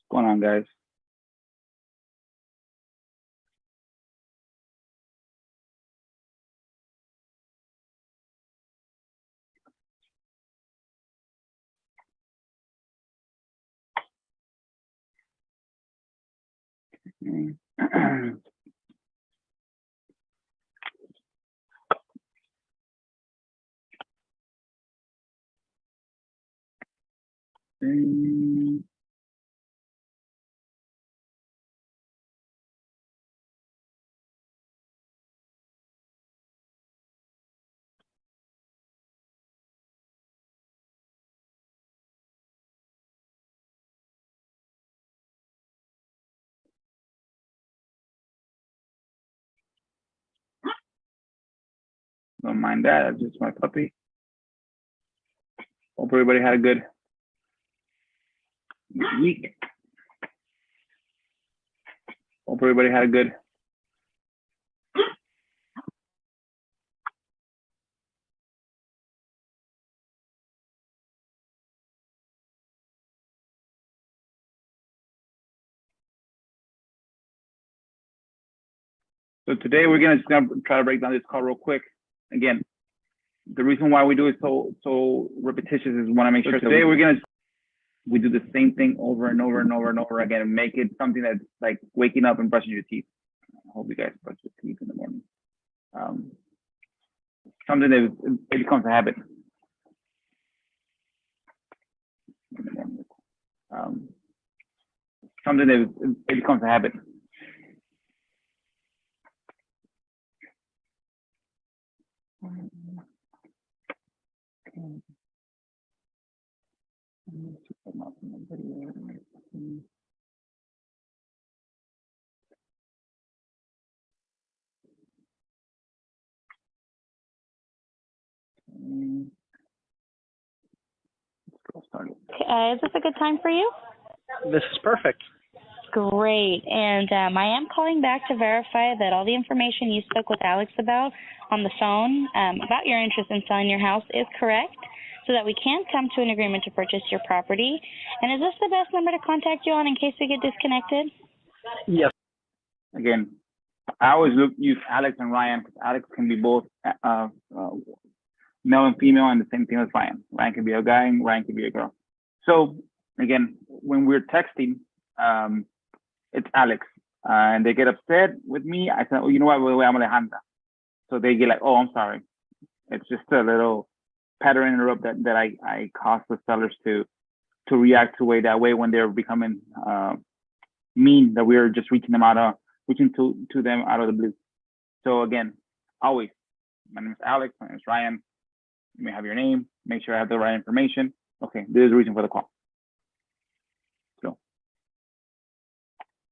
going on, guys? Don't mind that. That's just my puppy. Hope everybody had a good week. Hope everybody had a good. So today we're gonna try to break down this call real quick. Again, the reason why we do it so repetitious is we want to make sure today we do the same thing over and over and over and over again and make it something that's like waking up and brushing your teeth. I hope you guys brush your teeth in the morning. Something that it becomes a habit. Something that it becomes a habit. Is this a good time for you? This is perfect. Great. And I am calling back to verify that all the information you spoke with Alex about on the phone about your interest in selling your house is correct, so that we can come to an agreement to purchase your property. And is this the best number to contact you on in case we get disconnected? Yes. Again, I always use Alex and Ryan because Alex can be both male and female, and the same thing as Ryan. Ryan can be a guy and Ryan can be a girl. So again, when we're texting, it's Alex, and they get upset with me. I said, "Oh, you know what? I'm Alejandra." So they get like, "Oh, I'm sorry." It's just a little pattern interrupt that I cause the sellers to react to that way when they're becoming mean, that we're just reaching to them out of the blue. So again, always, my name is Alex. My name is Ryan. You may have your name. Make sure I have the right information. Okay, this is the reason for the call. So.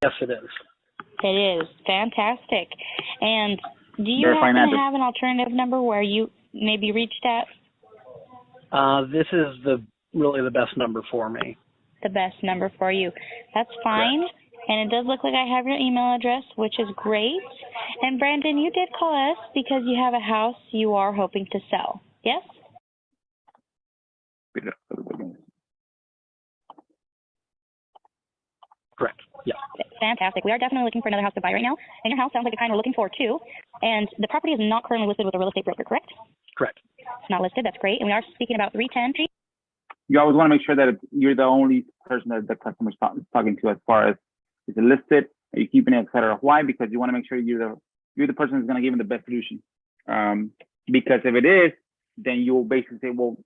Yes, it is. It is. Fantastic. And do you happen to have an alternative number where you may be reached at? This is really the best number for me. The best number for you. That's fine. Correct. And it does look like I have your email address, which is great. And Brandon, you did call us because you have a house you are hoping to sell. Yes? Correct. Yeah. Fantastic. We are definitely looking for another house to buy right now. And your house sounds like the kind we're looking for too. And the property is not currently listed with a real estate broker, correct? Correct. It's not listed. That's great. And we are speaking about 310. You always want to make sure that you're the only person that the customer is talking to, as far as is it listed, are you keeping it, et cetera. Why? Because you want to make sure you're the person who's going to give them the best solution. Because if it is, then you will basically say, well,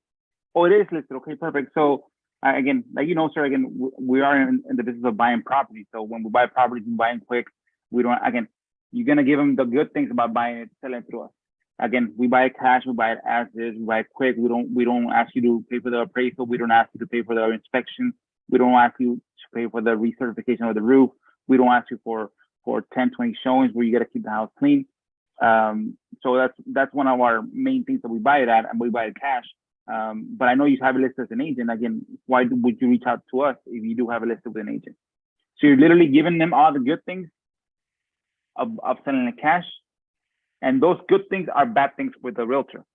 oh, it is listed. Okay, perfect. So again, like sir, again, we are in the business of buying property. So when we buy properties, we buy it quick. We don't, again, you're going to give them the good things about buying it, selling it through us. Again, we buy it cash, we buy it as is, we buy it quick. We don't ask you to pay for the appraisal. We don't ask you to pay for the inspection. We don't ask you to pay for the recertification of the roof. We don't ask you for 10, 20 showings where you got to keep the house clean. So that's one of our main things that we buy it at, and we buy it cash. But I know you have it listed as an agent. Again, why would you reach out to us if you do have it listed with an agent? So you're literally giving them all the good things of selling it cash. And those good things are bad things with the realtor.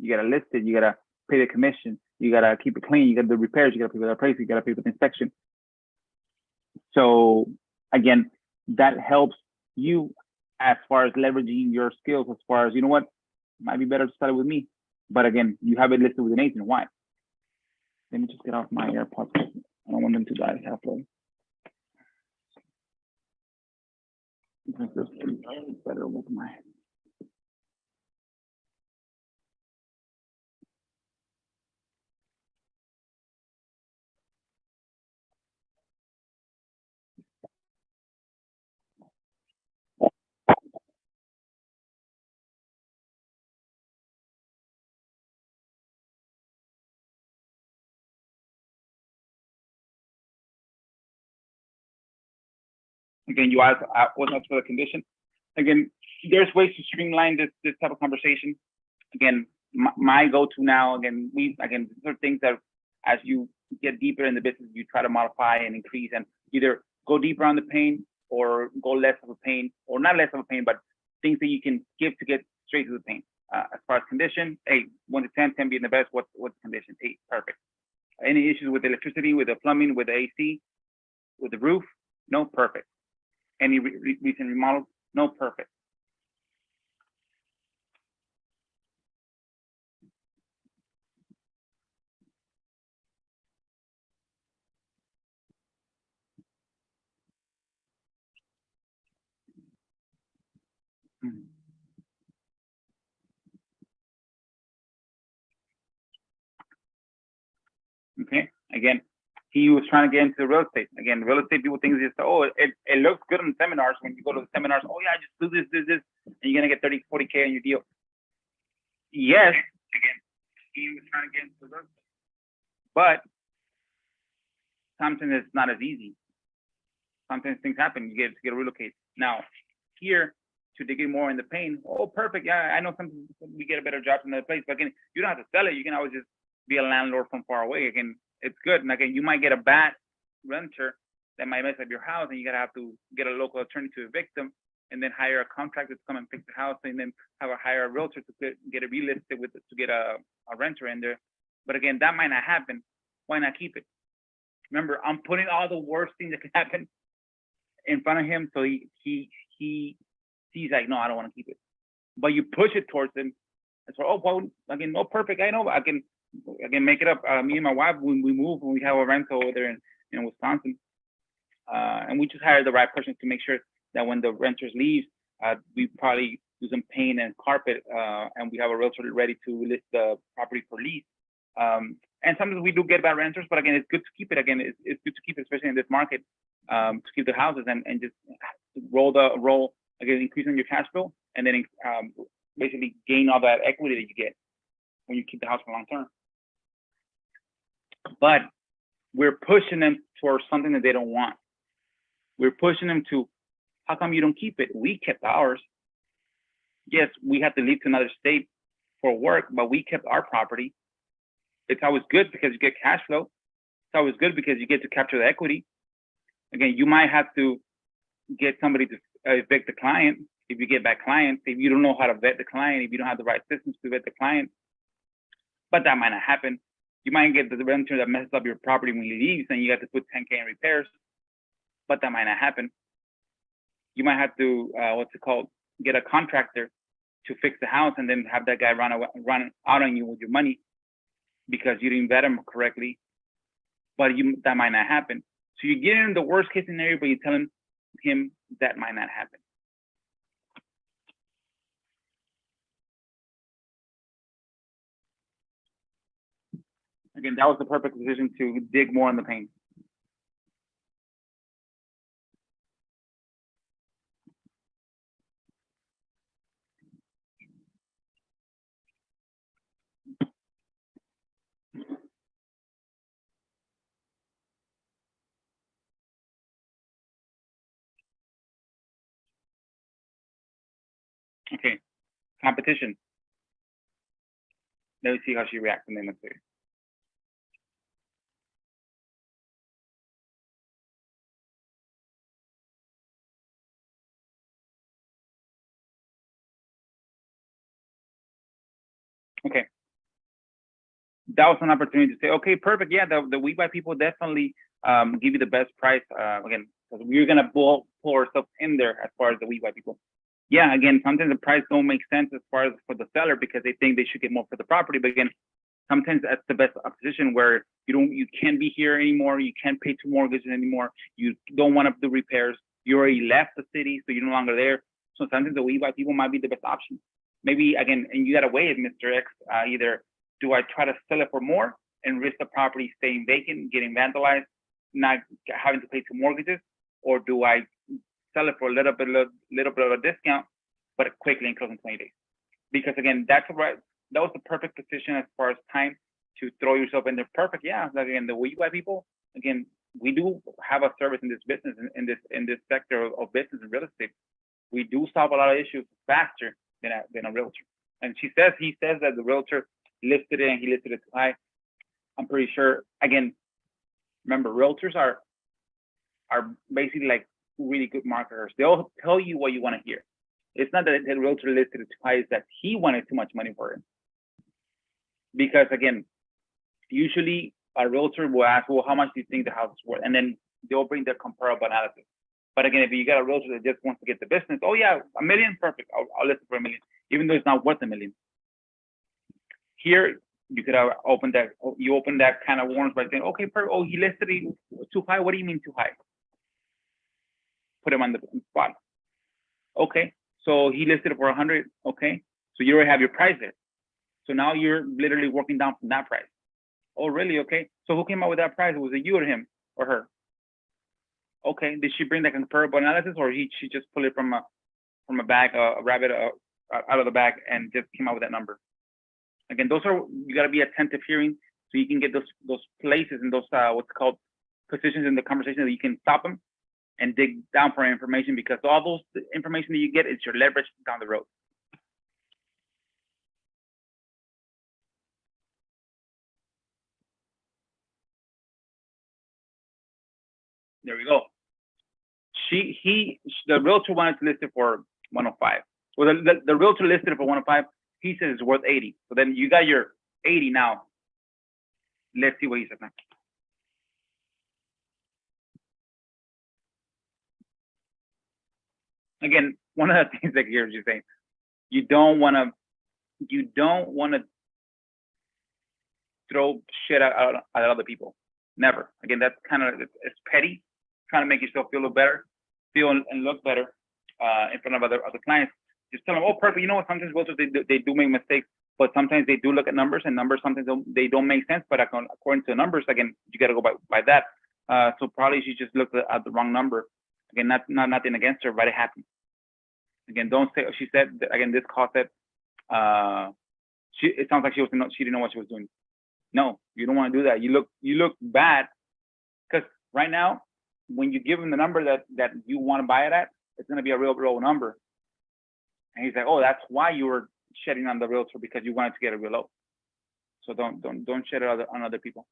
You got to list it. You got to pay the commission. You got to keep it clean. You got to do repairs. You got to pay for the appraisal. You got to pay for the inspection. So again, that helps you as far as leveraging your skills, as far as, you know what, might be better to start it with me. But again, you have it listed with an agent. Why? Let me just get off my AirPods. I don't want them to die halfway. Better with my. Again, you asked what's up for the condition. Again, there's ways to streamline this type of conversation. Again, my go-to now, again, these are things that as you get deeper in the business, you try to modify and increase and either go deeper on the pain or go less of a pain, or not less of a pain, but things that you can give to get straight to the pain. As far as condition, hey, 1 to 10, 10 being the best, what's the condition? 8, perfect. Any issues with the electricity, with the plumbing, with the AC, with the roof? No, perfect. Any recent remodels? No, perfect. Okay, again, he was trying to get into real estate. Again, real estate people think it's just, oh, it looks good in seminars. When you go to the seminars, oh yeah, just do this, and you're gonna get 30, 40K on your deal. Yes, again, he was trying to get into real estate. But sometimes it's not as easy. Sometimes things happen, you get to relocate. Now, here, to dig in more in the pain, oh, perfect, yeah, I know sometimes we get a better job in another place, but again, you don't have to sell it, you can always just be a landlord from far away. Again, it's good. And again, you might get a bad renter that might mess up your house, and you gotta have to get a local attorney to evict them, and then hire a contractor to come and fix the house, and then hire a realtor to get it relisted to get a renter in there. But again, that might not happen. Why not keep it? Remember, I'm putting all the worst things that can happen in front of him, so he sees like, no, I don't want to keep it. But you push it towards him. It's like, oh, well, again, no, perfect. I know, I can make it up. Me and my wife, when we moved, when we have a rental over there in Wisconsin, and we just hired the right person to make sure that when the renters leave, we probably do some paint and carpet, and we have a realtor ready to list the property for lease. And sometimes we do get bad renters, but again, it's good to keep it. Again, it's good to keep it, especially in this market, to keep the houses and just roll again, increasing your cash flow, and then basically gain all that equity that you get when you keep the house for long term. But we're pushing them towards something that they don't want. We're pushing them to, how come you don't keep it? We kept ours. Yes, we had to leave to another state for work, but we kept our property. It's always good because you get cash flow. It's always good because you get to capture the equity. Again, you might have to get somebody to evict the client if you get bad clients, if you don't know how to vet the client, if you don't have the right systems to vet the client. But that might not happen. You might get the renter that messes up your property when he leaves, and you have to put 10K in repairs. But that might not happen. You might have to, get a contractor to fix the house, and then have that guy run out on you with your money because you didn't vet him correctly. But that might not happen. So you get in the worst case scenario, but you're telling him that might not happen. Again, that was the perfect decision to dig more in the paint. Okay, competition. Let me see how she reacts and then let's see. Okay. That was an opportunity to say, okay, perfect. Yeah, the We Buy people definitely give you the best price. Again, because we're gonna pull ourselves in there as far as the WeBuy people. Yeah, again, sometimes the price don't make sense as far as for the seller because they think they should get more for the property. But again, sometimes that's the best position where you can't be here anymore. You can't pay 2 mortgages anymore. You don't want to do repairs. You already left the city, so you're no longer there. So sometimes the WeBuy people might be the best option. Maybe again, and you got to weigh it, Mr. X. Either do I try to sell it for more and risk the property staying vacant, getting vandalized, not having to pay 2 mortgages, or do I sell it for a little bit of a discount, but quickly and close in 20 days? Because again, that was the perfect position as far as time to throw yourself in there. Perfect, yeah. Like, again, the WeBuy people, again, we do have a service in this business, in this sector of business and real estate. We do solve a lot of issues faster than a realtor. And he says that the realtor listed it and he listed it too high. I'm pretty sure. Again, remember, realtors are basically like really good marketers. They'll tell you what you want to hear. It's not that the realtor listed it too high; it's that he wanted too much money for it. Because again, usually a realtor will ask, "Well, how much do you think the house is worth?" And then they'll bring their comparable analysis. But again, if you got a realtor that just wants to get the business, oh yeah, $1 million, perfect. I'll list it for $1 million, even though it's not worth $1 million. Here, you could have opened that. You open that kind of worms by saying, "Okay, perfect. Oh, he listed it too high. What do you mean too high?" Put him on the spot. Okay, so he listed it for 100. Okay, so you already have your price there. So now you're literally working down from that price. Oh, really? Okay. So who came up with that price? Was it you or him or her? Okay. Did she bring the comparable analysis, or she just pulled it from a bag, a rabbit out of the bag, and just came out with that number? Again, you got to be attentive hearing, so you can get those places and those what's called positions in the conversation that you can stop them and dig down for information, because all those information that you get is your leverage down the road. There we go. The realtor wanted to list it for 105. Well, the realtor listed it for 105. He says it's worth 80. So then you got your 80 now. Let's see what he says now. Again, one of the things that here is you're saying, you don't want to throw shit at other people. Never. Again, that's kind of, it's petty, trying to make yourself feel and look better in front of other clients. Just tell them, oh, perfect. You know what? Sometimes realtors, they do make mistakes, but sometimes they do look at numbers, and numbers sometimes they don't make sense. But according to the numbers, again, you got to go by that. So probably she just looked at the wrong number. Again, not nothing against her, but it happened. Again, don't say. She said again, this call said it sounds like she didn't know what she was doing. No, you don't want to do that. You look bad, because right now, when you give him the number that you want to buy it at, it's going to be a real number. And he's like, oh, that's why you were shedding on the realtor, because you wanted to get it real low. So don't shed it on other people.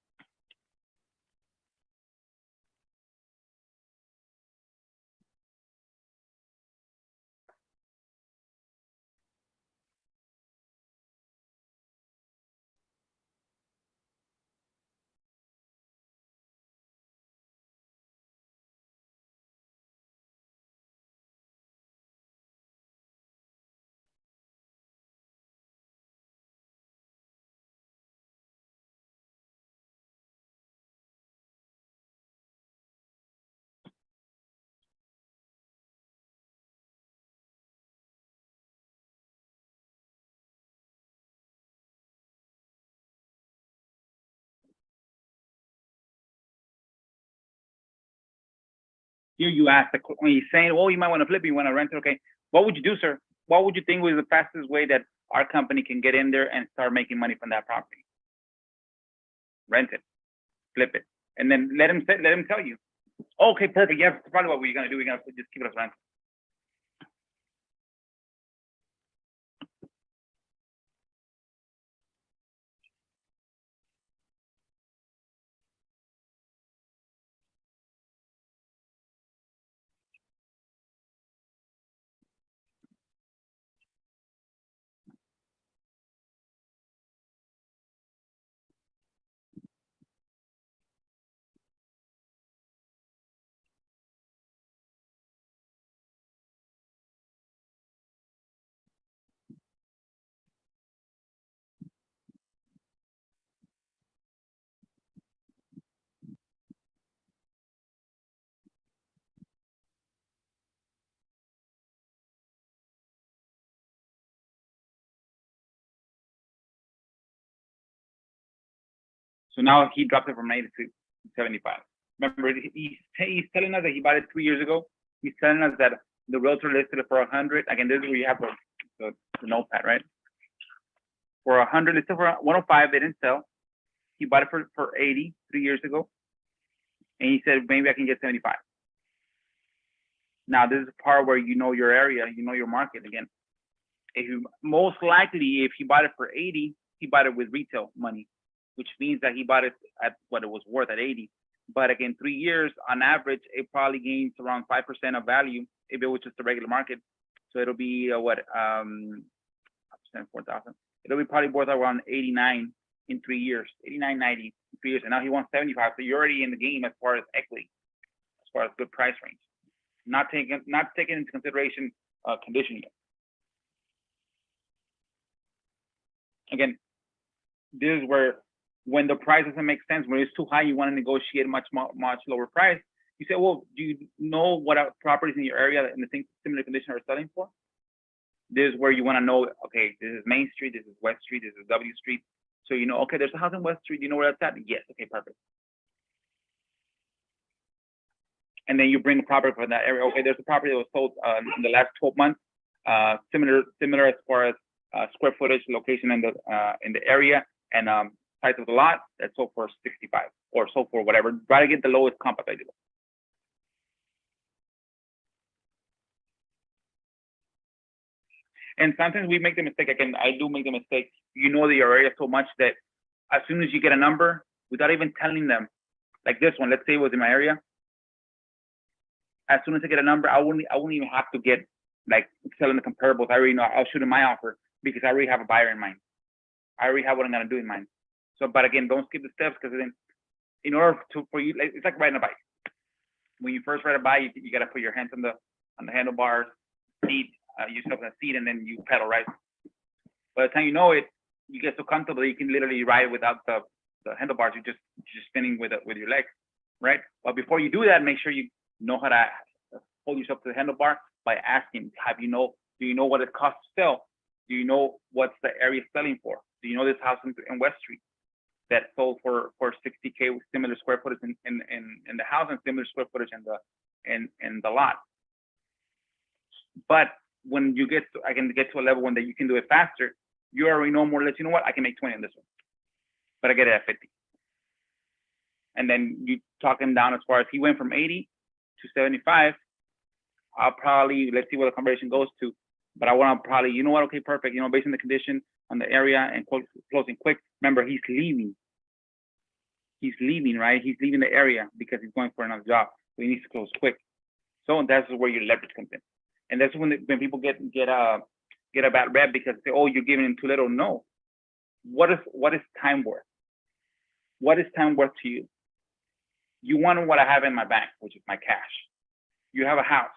Here you ask when he's saying, "Oh, you might want to flip it, you want to rent it." Okay, what would you do, sir? What would you think was the fastest way that our company can get in there and start making money from that property? Rent it, flip it, and then let him tell you. Okay, perfect. Yeah, that's probably what we're gonna do. We're gonna just keep it as rent. So now he dropped it from 80 to 75. Remember, he's telling us that he bought it 3 years ago. He's telling us that the realtor listed it for 100. Again, this is where you have the notepad, right? For 100, listed for 105, they didn't sell. He bought it for 80 3 years ago. And he said, maybe I can get 75. Now, this is the part where you know your area, you know your market. Again, most likely, if he bought it for 80, he bought it with retail money, which means that he bought it at what it was worth at 80. But again, 3 years on average, it probably gains around 5% of value if it was just a regular market. So it'll be 4,000. It'll be probably worth around 89 in 3 years, 89, 90 in 3 years. And now he wants 75. So you're already in the game as far as equity, as far as good price range. Not taking into consideration condition yet. Again, this is where when the price doesn't make sense, when it's too high, you want to negotiate much lower price. You say, well, do you know what properties in your area in the same similar condition are selling for? This is where you want to know, okay, this is Main Street, this is West Street, this is W Street. So you know, okay, there's a house in West Street. Do you know where that's at? Yes, okay, perfect. And then you bring the property from that area. Okay, there's a property that was sold in the last 12 months, similar as far as square footage, location in the area, and size of the lot. That's sold for 65 or sold for whatever. Try to get the lowest comp available. And sometimes we make the mistake. Again, I do make the mistake. You know your area so much that as soon as you get a number, without even telling them, like this one, let's say it was in my area. As soon as I get a number, I wouldn't even have to get like selling the comparables. I already know I'll shoot in my offer because I already have a buyer in mind. I already have what I'm gonna do in mind. So, but again, don't skip the steps, because then, in order for you, it's like riding a bike. When you first ride a bike, you gotta put your hands on the handlebars, seat, yourself in the seat, and then you pedal, right? By the time you know it, you get so comfortable that you can literally ride without the handlebars. You're just spinning with your legs, right? But before you do that, make sure you know how to hold yourself to the handlebar by asking, do you know what it costs to sell? Do you know what's the area selling for? Do you know this house in West Street that sold for 60K with similar square footage in the house and similar square footage in the lot? But when you get to a level when that you can do it faster, you already know more or less, you know what, I can make 20 on this one, but I get it at 50. And then you talk him down as far as he went from 80 to 75. I'll probably, let's see what the conversion goes to, but I want to probably, you know what, okay, perfect. You know, based on the condition, on the area, and closing quick. Remember, he's leaving. He's leaving, right? He's leaving the area because he's going for another job. So he needs to close quick. So that's where your leverage comes in. And that's when people get a bad rep because they say, oh, you're giving him too little. No. What is time worth? What is time worth to you? You want what I have in my bank, which is my cash. You have a house.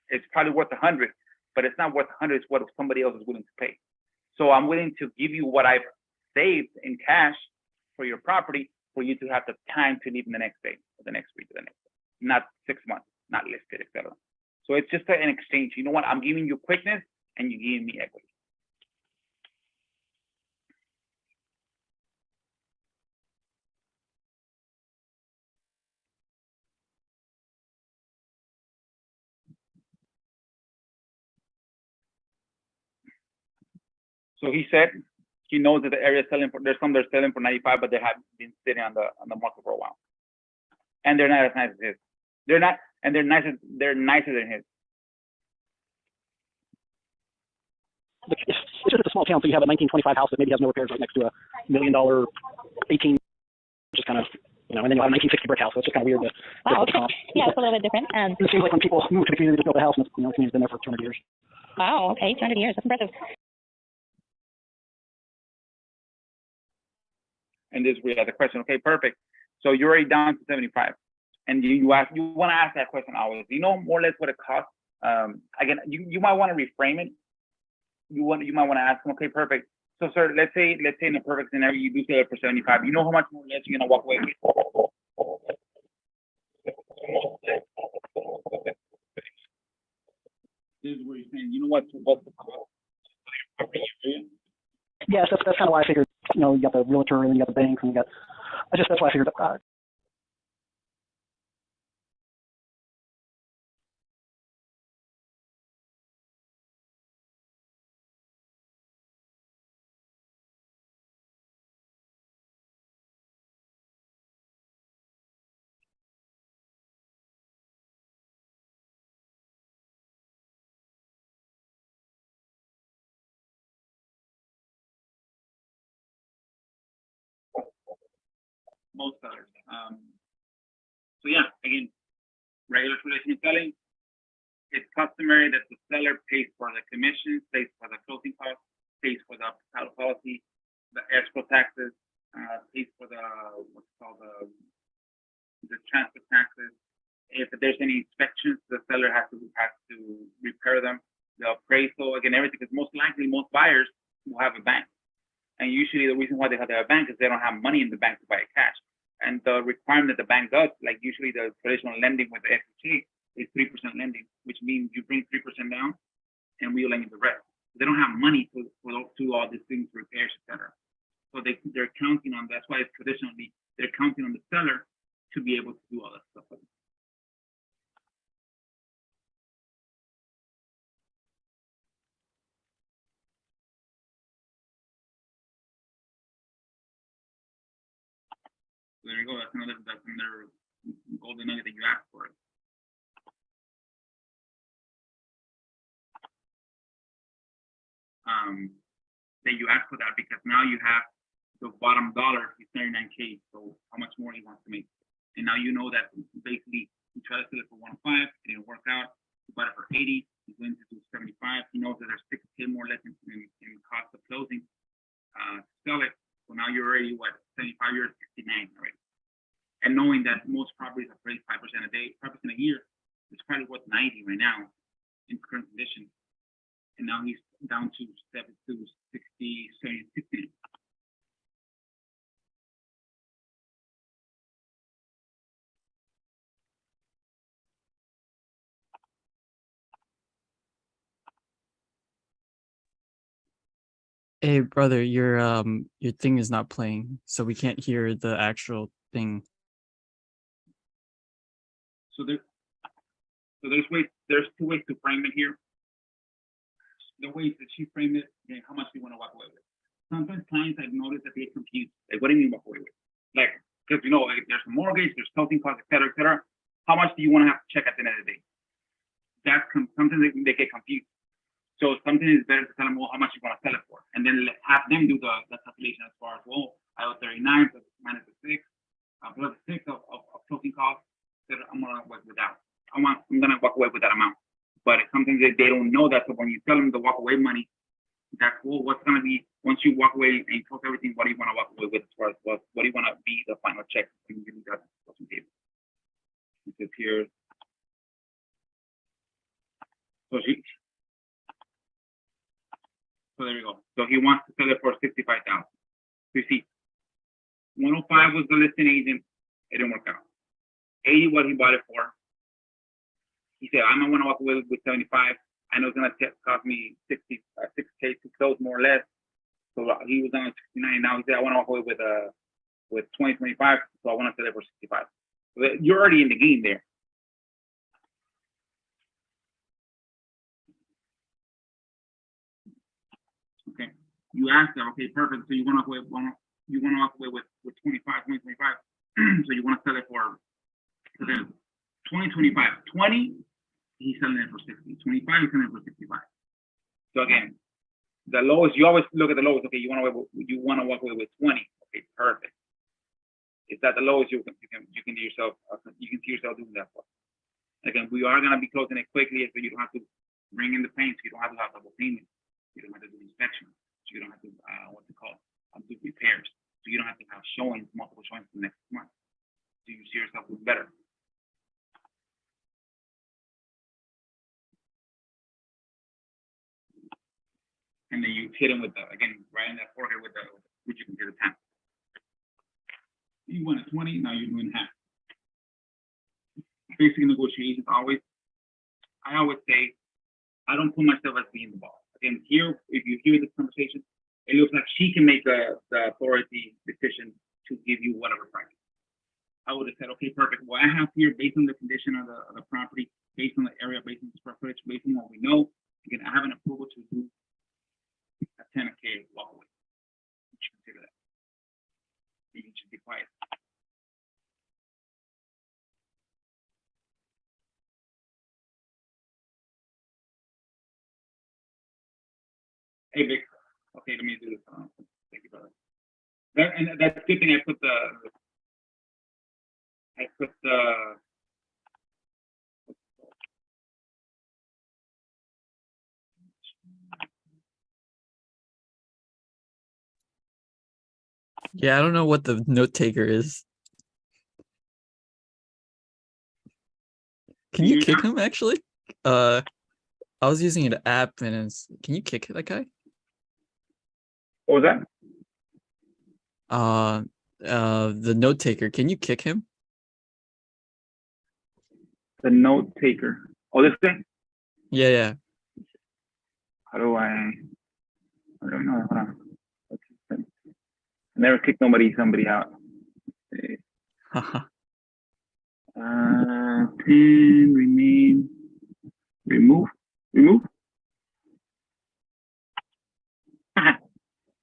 It's probably worth 100, but it's not worth 100. It's what somebody else is willing to pay. So I'm willing to give you what I've saved in cash for your property for you to have the time to leave in the next day, or the next week, or the next day. Not 6 months, not listed, etc. So it's just an exchange. You know what? I'm giving you quickness, and you're giving me equity. So he said he knows that the area is selling for, there's some that are selling for 95, but they have been sitting on the market for a while. And they're not as nice as his. They're not, and they're nicer than his. It's just a small town, so you have a 1925 house that maybe has no repairs right next to a $1 million 18, just kind of, you know, and then you have a 1960 brick house, so it's just kind of weird. Wow, okay. Yeah, it's a little bit different. It seems like when people move to the community to build a house, and you know, the community's been there for 200 years. Wow, okay, 200 years, that's impressive. And this we have the question. Okay, perfect. So you're already down to 75, and you want to ask that question always. You know more or less what it costs. Again, you might want to reframe it. You might want to ask them. Okay, perfect. So, sir, let's say in a perfect scenario, you do sell it for 75. You know how much more or less you're gonna walk away with? This is where you're saying, you know what's the cost? Yes, that's kind of why I figured. You know, you got the realtor, and you got the banks, and you got That's why I figured. Most sellers. So yeah, again, regular traditional selling, it's customary that the seller pays for the commission, pays for the closing costs, pays for the title policy, the escrow taxes, pays for the what's called the transfer taxes. If there's any inspections, the seller has to repair them. The appraisal, again, everything, because most likely most buyers will have a bank. And usually the reason why they have a bank is they don't have money in the bank to buy it cash. And the requirement that the bank does, like usually the traditional lending with the FHA is 3% lending, which means you bring 3% down and we will lend you the rest. They don't have money to all these things, repairs, etc. So they're counting on, that's why traditionally they're counting on the seller to be able to do all that stuff. So there you go. That's another golden nugget that you asked for. That you asked for that because now you have the bottom dollar is 39K. So how much more he wants to make? And now you know that basically he tried to sell it for 105, it didn't work out. He bought it for 80, he's going to do 75. He knows that there's 6K more left in cost of closing to sell it. So now you're already what, 75, you're at 69 already. And knowing that most properties are appraised 5% a day, 5% a year, it's probably worth 90 right now in current conditions. And now he's down to 60, 70, 60. Hey brother, your thing is not playing, so we can't hear the actual thing. So there's two ways to frame it here. The ways that she framed it, and how much do you want to walk away with? Sometimes clients I've noticed that they get confused. Like, what do you mean walk away with? Like, because like, there's a mortgage, there's closing costs, et cetera, et cetera. How much do you want to have to check at the end of the day? Sometimes they get confused. So sometimes it's better to tell them, well, how much you want to sell it for, and then have them do the calculation as far as, well, I owe 39 minus the 6, plus the 6 of closing costs that I'm gonna work without. I'm gonna walk away with that amount. But sometimes they don't know that. So when you tell them the walk away money, that's cool. What's going to be, once you walk away and you close everything, what do you want to walk away with as far as what do you want to be the final check? And you got closing table. It says here. So there you go. So he wants to sell it for 65,000. So you see, 105 was the listing agent. It didn't work out. 80 what he bought it for. He said, I'm going to walk away with 75. I know it's going to cost me 6K to close more or less. So he was on 69. Now he said, I want to walk away with 20, 25. So I want to sell it for 65. So you're already in the game there. Okay. You asked them, okay, perfect. So you want to walk away with 25, 20, 25. So you want to sell it for 20, 25. 20, he's selling it for 60. 25, he's selling it for 65. So again, the lowest, you always look at the lowest. Okay, you want to walk away with 20. Okay, perfect. Is that the lowest you can see yourself doing that for? Again, we are gonna be closing it quickly, so you don't have to bring in the paint. So you don't have to have double payment. You don't have to do inspection. So you don't have to do repairs. So you don't have to have showings, multiple showings for the next month. So you see yourself doing better. And then you hit them with again, right in that forehead with which you can hear the 10. You want a 20, now you're doing half. Basic negotiations I always say, I don't put myself as being the boss. Again, here, if you hear this conversation, it looks like she can make the authority decision to give you whatever price. I would have said, okay, perfect. What I have here, based on the condition of the property, based on the area, based on the square footage, based on what we know, again, I have an approval to do a 10K walkaway. You should consider that. You should be quiet. Hey, Vic. Okay, let me do this. Thank you, brother. And that's a good thing I put the Yeah, I don't know what the note taker is. Can you kick him actually? I was using an app and can you kick that guy? What was that? The note taker, can you kick him? The note taker. Oh, this thing? Yeah. How do I know? Hold on. I never kicked somebody out. Pin, remain, remove.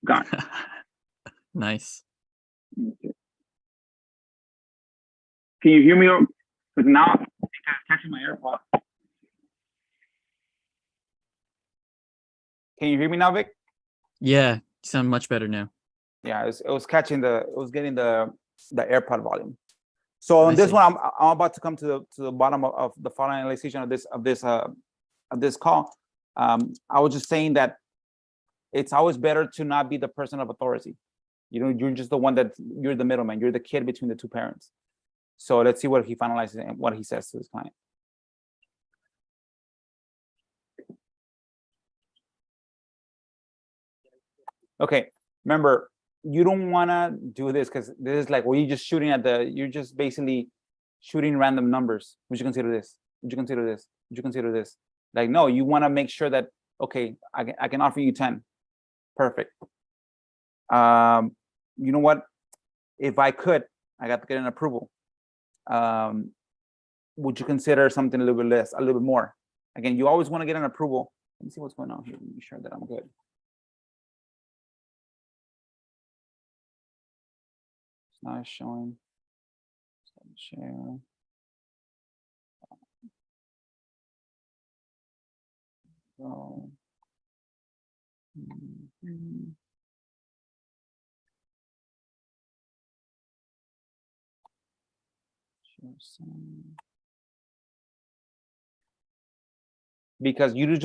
Gone. Nice. Okay. Can you hear me? Because now it's catching my AirPods. Can you hear me now, Vic? Yeah, you sound much better now. Yeah, it was getting the AirPod volume. So on this one, I'm about to come to the bottom of the finalization of this call. I was just saying that it's always better to not be the person of authority. You're just the one you're the middleman. You're the kid between the two parents. So let's see what he finalizes and what he says to his client. Okay, remember, you don't want to do this because this is like, well, you're just basically shooting random numbers. Would you consider this? Would you consider this? Would you consider this? Like, no, you want to make sure that, okay, I can offer you 10. Perfect. You know what? If I could, I got to get an approval. Would you consider something a little bit less, a little bit more? Again, you always want to get an approval. Let me see what's going on here. Let me make sure that I'm good. It's not showing. Share. So. Because you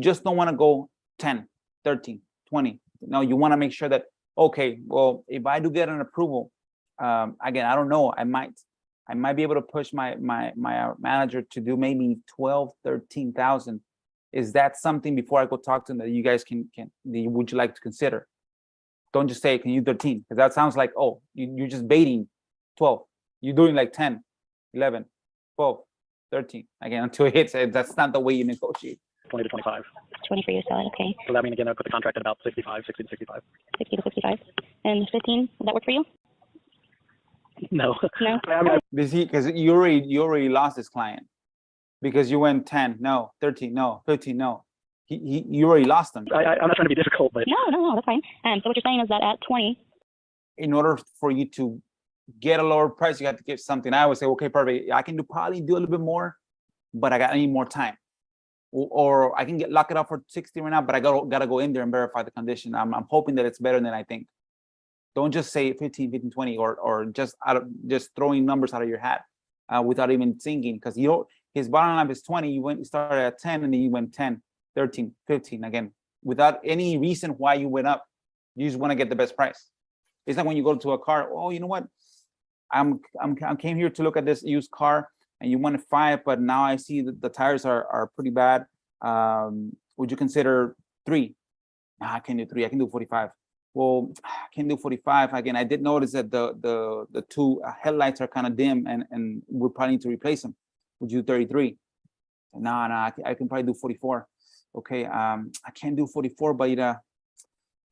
just don't want to go 10, 13, 20. No, you want to make sure that, okay, well, if I do get an approval, again, I don't know, I might be able to push my manager to do maybe 12, 13,000. Is that something, before I go talk to them, that you guys would you like to consider? Don't just say, can you 13? Because that sounds like, oh, you're just baiting 12. You're doing like 10, 11, 12, 13. Again, until it hits, that's not the way you negotiate. 20 to 25. 20 for you to sell it, okay. So that means, again, I put the contract at about 60 to 65. 60 to 65. And 15, would that work for you? No. No? Because you already lost this client. Because you went 10, no, 13, no, 15, no. You already lost them. I'm not trying to be difficult, but No, that's fine. So what you're saying is that at 20, in order for you to get a lower price, you have to give something. I would say, okay, perfect. I can probably do a little bit more, but I need more time. Or I can lock it up for 60 right now, but I gotta go in there and verify the condition. I'm hoping that it's better than I think. Don't just say 15, 20, or just throwing numbers out of your hat without even thinking. Because his bottom line is 20. You started at 10, and then you went 10, 13, 15 again, without any reason why you went up. You just want to get the best price. It's like when you go to a car. Oh, you know what? I came here to look at this used car, and you wanted 5, but now I see that the tires are pretty bad. Would you consider 3? No, I can do 3. I can do 45. Well, I can do 45. Again, I did notice that the 2 headlights are kind of dim, and we'll probably need to replace them. Would you do 33? No, I can probably do 44. Okay, I can't do 44, but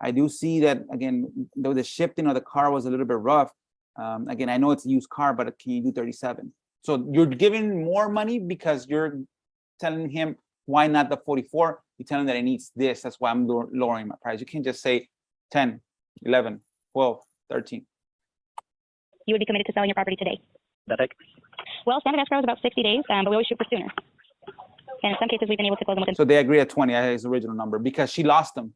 I do see that, again, though the shifting of the car was a little bit rough, again, I know it's a used car, but can you do 37? So you're giving more money because you're telling him, why not the 44? You tell him that it needs this. That's why I'm lowering my price. You can't just say 10, 11, 12, 13. You would be committed to selling your property today? That take? Well, standard escrow is about 60 days, but we always shoot for sooner. And in some cases, we've been able to close them within. So they agree at 20, his original number, because she lost them.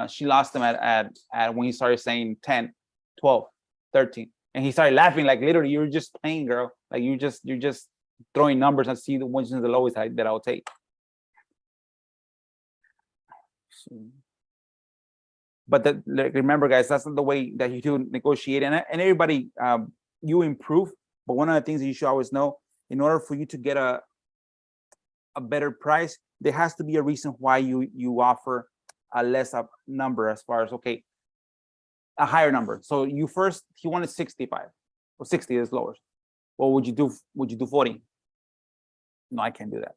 She lost them at when he started saying 10, 12, 13. And he started laughing, like literally, you're just playing, girl. Like you're just throwing numbers and see the ones the lowest that I'll take. But remember, guys, that's not the way that you do negotiate. And everybody, you improve. But one of the things that you should always know, in order for you to get a better price, there has to be a reason why you offer a less up number, as far as, okay, a higher number. So he wanted 65 or 60 is lower. What would you do? Would you do 40? No, I can't do that.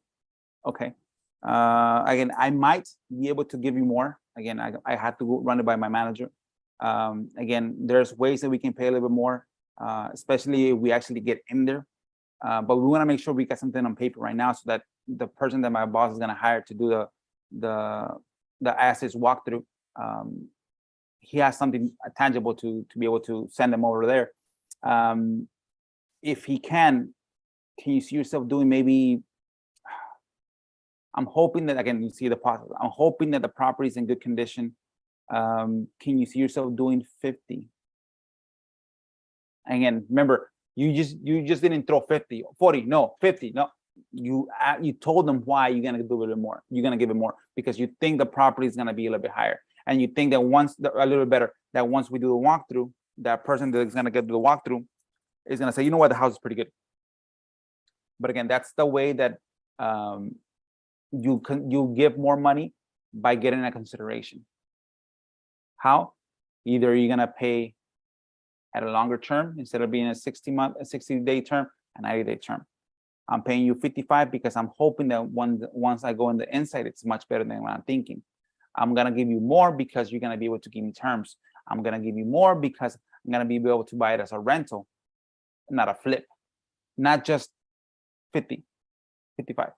Okay. Again, I might be able to give you more. Again, I had to run it by my manager. Again, there's ways that we can pay a little bit more, especially if we actually get in there. But we want to make sure we got something on paper right now, so that the person that my boss is going to hire to do the assets walkthrough, he has something tangible to be able to send them over there. If he can you see yourself doing maybe? I'm hoping that, again, you see the process. I'm hoping that the property is in good condition. Can you see yourself doing 50? Again, remember, you just didn't throw 50, 40, no, 50, no. You told them why you're gonna do a little more. You're gonna give it more because you think the property is gonna be a little bit higher, and you think that a little better, that once we do the walkthrough, that person that is gonna get the walkthrough is gonna say, you know what, the house is pretty good. But again, that's the way that you give more money by getting a consideration. How? Either you're gonna pay at a longer term, instead of being a 60-day term, a 90-day term. I'm paying you 55 because I'm hoping that once I go in the inside, it's much better than what I'm thinking. I'm gonna give you more because you're gonna be able to give me terms. I'm gonna give you more because I'm gonna be able to buy it as a rental, not a flip, not just 50, 55,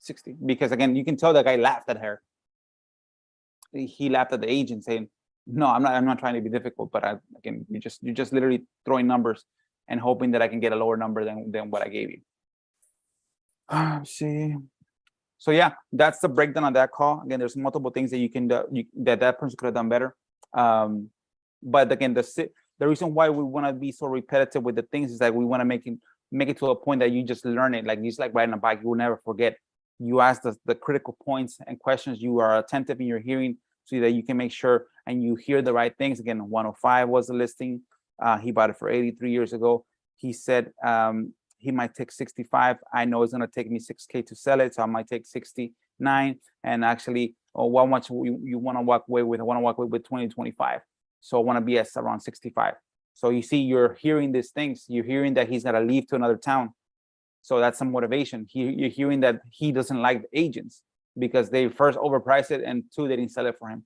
60. Because again, you can tell the guy laughed at her. He laughed at the agent saying, no, I'm not trying to be difficult, but again, you're just literally throwing numbers and hoping that I can get a lower number than what I gave you. See. So yeah, that's the breakdown on that call. Again, there's multiple things that you can do that person could have done better. But again, the reason why we want to be so repetitive with the things is that we want to make it to a point that you just learn it. Like just like riding a bike, you will never forget. You ask the critical points and questions. You are attentive in your hearing so that you can make sure and you hear the right things. Again, 105 was the listing. He bought it for 83 years ago. He said he might take 65. I know it's going to take me $6K to sell it, so I might take 69. And actually, how much you want to walk away with? I want to walk away with 20 to 25. So I want to be at around 65. So you see, you're hearing these things. You're hearing that he's going to leave to another town. So that's some motivation. You're hearing that he doesn't like the agents because they first overpriced it, and two, they didn't sell it for him.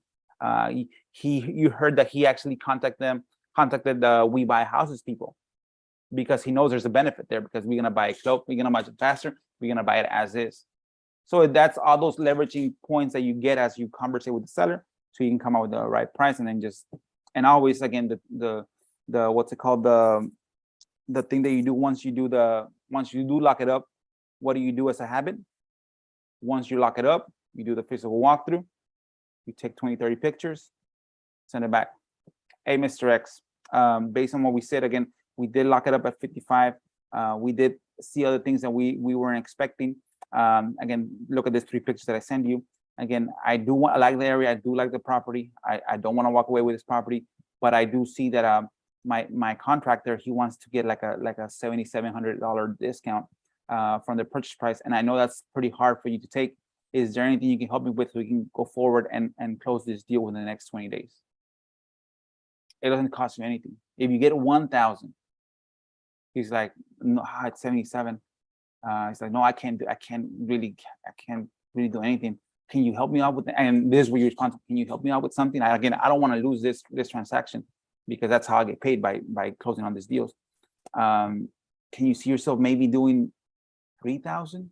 You heard that he actually contacted the We Buy Houses people, because he knows there's a benefit there, because we're gonna buy it close, we're gonna buy it faster, we're gonna buy it as is. So that's all those leveraging points that you get as you converse with the seller, so you can come up with the right price. And then always, again, the what's it called, the thing that you do once you do lock it up. What do you do as a habit? Once you lock it up, you do the physical walkthrough, you take 20-30 pictures, send it back. Hey, Mr. X, based on what we said, again, we did lock it up at 55. We did see other things that we weren't expecting. Again, look at these 3 pictures that I send you. Again, I like the area. I do like the property. I don't want to walk away with this property, but I do see that my contractor, he wants to get like a $7,700 discount from the purchase price, and I know that's pretty hard for you to take. Is there anything you can help me with so we can go forward and close this deal within the next 20 days? It doesn't cost you anything. If you get 1,000, he's like, no, it's 77. He's like, no, I can't really do anything. can you help me out with, and this is where you respond to, can you help me out with something? I don't want to lose this transaction because that's how I get paid by closing on these deals. Can you see yourself maybe doing 3,000?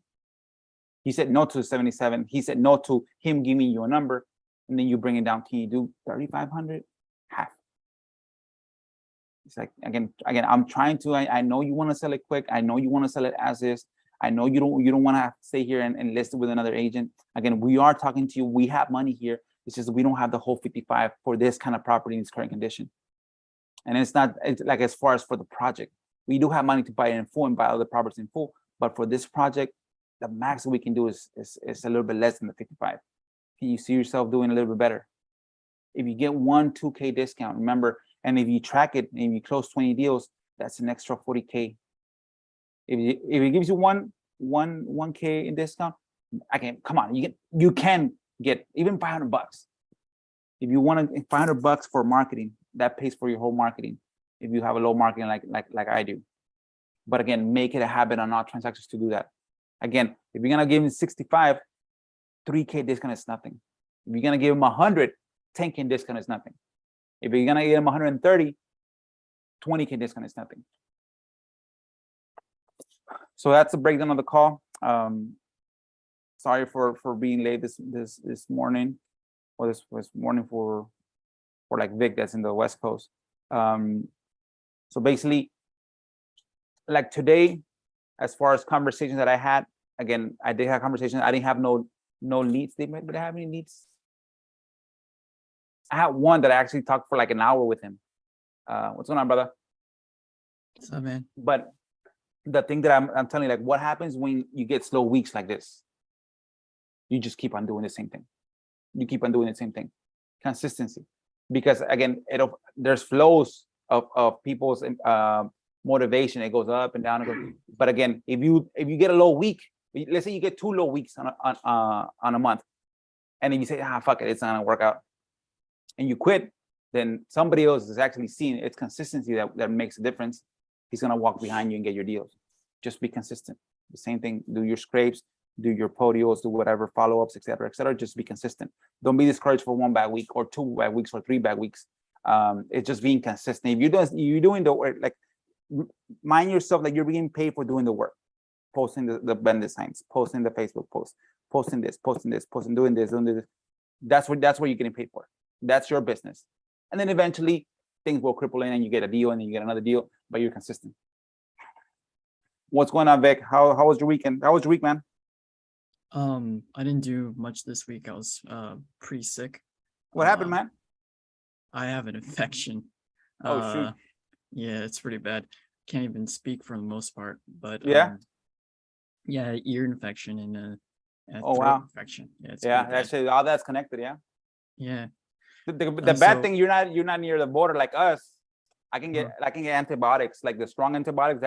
He said no to 77. He said no to him giving you a number, and then you bring it down. Can you do 3,500? Half. It's like, again, I'm trying to, I know you want to sell it quick. I know you want to sell it as is. I know you don't want to have to stay here and list it with another agent. Again, we are talking to you. We have money here. It's just we don't have the whole 55 for this kind of property in its current condition. And it's like as far as for the project, we do have money to buy it in full and buy other properties in full. But for this project, the max we can do is a little bit less than the 55. Can you see yourself doing a little bit better? If you get 2K discount, remember, and if you track it and you close 20 deals, that's an extra 40K. If it gives you 1K in discount, come on, you can get even $500. If you want $500 for marketing, that pays for your whole marketing. If you have a low marketing like I do, but again, make it a habit on all transactions to do that. Again, if you're gonna give him 65, 3K discount is nothing. If you're gonna give him 100, 10K discount is nothing. If you're gonna give him 130, 20K discount is nothing. So that's the breakdown of the call. Sorry for being late this morning, or this morning for like Vic that's in the West Coast. So basically, like today, as far as conversations that I had, again, I did have conversations. I didn't have no leads. Did I have any leads? I had one that I actually talked for like an hour with him. What's going on, brother? What's up, man? But the thing that I'm telling you, like, what happens when you get slow weeks like this? You just keep on doing the same thing. You keep on doing the same thing. Consistency. Because again, there's flows of people's motivation. It goes up and down. But again, if you get a low week, let's say you get 2 low weeks on a month, and then you say, fuck it, it's not gonna work out, and you quit, then somebody else is actually seeing it's consistency that makes a difference. He's gonna walk behind you and get your deals. Just be consistent. The same thing. Do your scrapes, do your podios, do whatever follow-ups, etc., etc. Just be consistent. Don't be discouraged for 1 bad week or 2 bad weeks or 3 bad weeks. It's just being consistent. If you're doing the work, like, mind yourself that you're being paid for doing the work, posting the vendor signs, posting the Facebook posts, posting this, doing this. That's what you're getting paid for. That's your business. And then eventually things will cripple in and you get a deal and then you get another deal, but you're consistent. What's going on, Vic? How was your weekend? How was your week, man? I didn't do much this week. I was pretty sick. What happened, man? I have an infection. Oh, shoot. Yeah, it's pretty bad. Can't even speak for the most part, but yeah, ear infection and a oh, throat wow. infection. Yeah, actually, all that's connected. Yeah. The bad thing, you're not near the border like us. I can get antibiotics, like the strong antibiotics.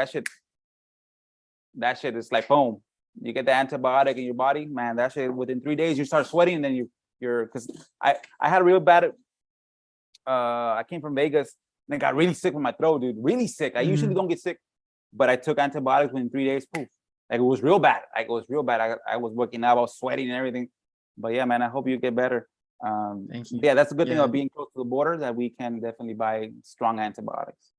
That shit is like boom. You get the antibiotic in your body, man. That shit, within 3 days you start sweating, and then you're because I had a real bad. I came from Vegas and I got really sick with my throat, dude. Really sick. I usually don't get sick, but I took antibiotics within 3 days. Poof. Like it was real bad. I was working out, I was sweating and everything. But yeah, man, I hope you get better. Thank you. Yeah, that's a good thing of being close to the border, that we can definitely buy strong antibiotics.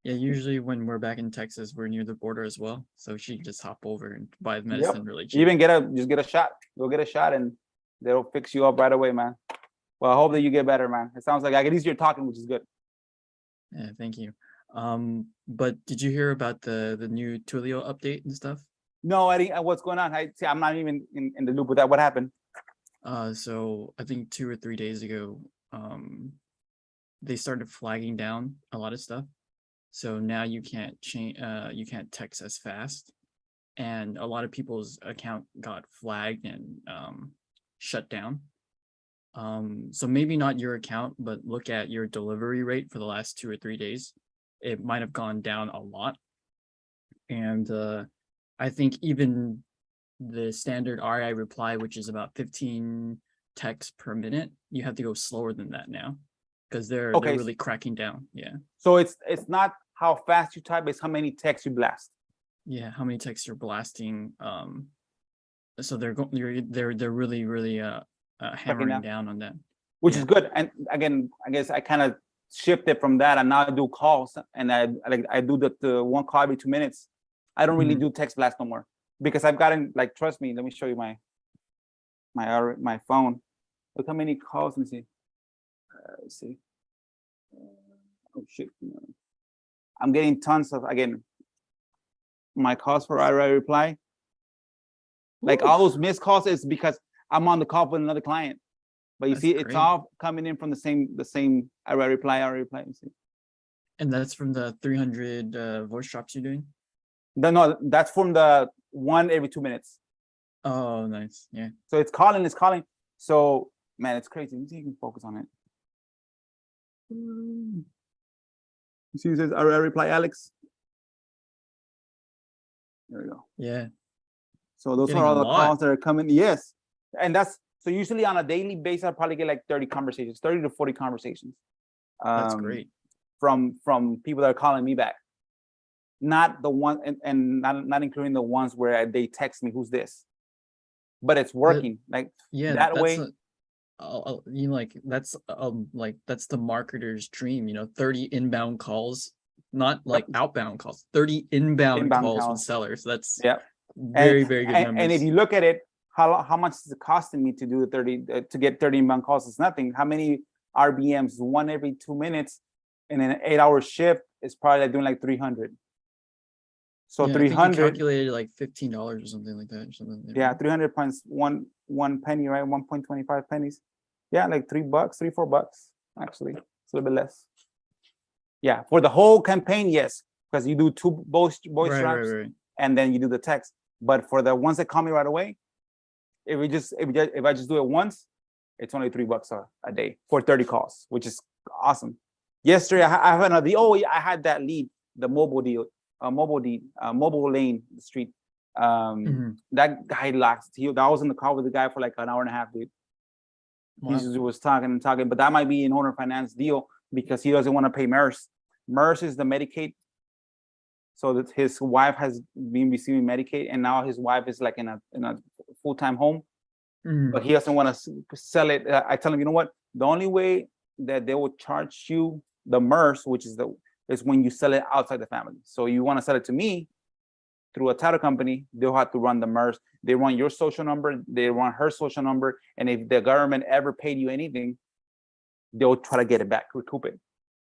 Yeah, usually when we're back in Texas, we're near the border as well. So she can just hop over and buy the medicine really cheap. Even just get a shot. Go get a shot and they'll fix you up right away, man. Well, I hope that you get better, man. It sounds like I get easier talking, which is good. Yeah, thank you. But did you hear about the new Twilio update and stuff? No, I didn't. What's going on? I'm not even in the loop with that. What happened? So I think 2 or 3 days ago, they started flagging down a lot of stuff. So now you can't change, you can't text as fast, and a lot of people's account got flagged and shut down. So maybe not your account, but look at your delivery rate for the last 2 or 3 days. It might have gone down a lot, and I think even the standard RI reply, which is about 15 texts per minute, you have to go slower than that now, because they're really cracking down. Yeah. So it's not how fast you type, it's how many texts you blast. Yeah, how many texts you're blasting. So they're really hammering down on that. Which Yeah. is good. And again, I guess I kind of shifted from that, and now I do calls, and I do the one call every 2 minutes. I don't really Mhm. do text blast no more because I've gotten, like, trust me. Let me show you my phone. Look how many calls. Let me see. Let's see. Oh shit! I'm getting tons of, again, my calls for IRA reply. Like all those missed calls is because I'm on the call with another client. But you That's see, it's great. all coming in from the same IRA reply. You see. And that's from the 300 voice drops you're doing? No, that's from the one every 2 minutes. Oh, nice. Yeah. So it's calling. So, man, it's crazy. You see, you can focus on it. You see, it says IRA reply, Alex. There we go. Yeah. So those Getting are a all the lot. calls that are coming. Yes. And that's, so usually on a daily basis, I probably get like 30 conversations, 30 to 40 conversations. That's great. From people that are calling me back. Not the one, and not including the ones where they text me, who's this? But it's working. Like, Yeah, that that's way. you know, like that's the marketer's dream, 30 inbound calls, not like outbound calls, 30 inbound calls with calls. sellers. That's Yeah. very good numbers. And if you look at it, how much is it costing me to do the 30 to get 30 inbound calls? It's nothing. How many RBMs? One every 2 minutes, in an 8-hour shift is probably like doing like 300. So yeah, I think you 300 calculated like $15 or something like that, or something. Yeah, 300 points, one penny, right? 1.25 pennies. Yeah, like $3, $4 actually. It's a little bit less. Yeah, for the whole campaign, yes, because you do two voice drops, Right. and then you do the text. But for the ones that call me right away, if I just do it once, it's only $3 a day for 30 calls, which is awesome. Yesterday, I have another. I had that lead, the mobile deal, mobile lane street. That guy lost. I was in the call with the guy for like an hour and a half, dude. Wow. He was talking, but that might be an owner finance deal because he doesn't want to pay MERS. MERS is the Medicaid. So that his wife has been receiving Medicaid, and now his wife is like in a full-time home, but he doesn't want to sell it. I tell him, you know what? The only way that they will charge you the MERS, which is when you sell it outside the family. So you want to sell it to me through a title company, they'll have to run the MERS. They run your social number, they run her social number, and if the government ever paid you anything, they'll try to get it back, recoup it.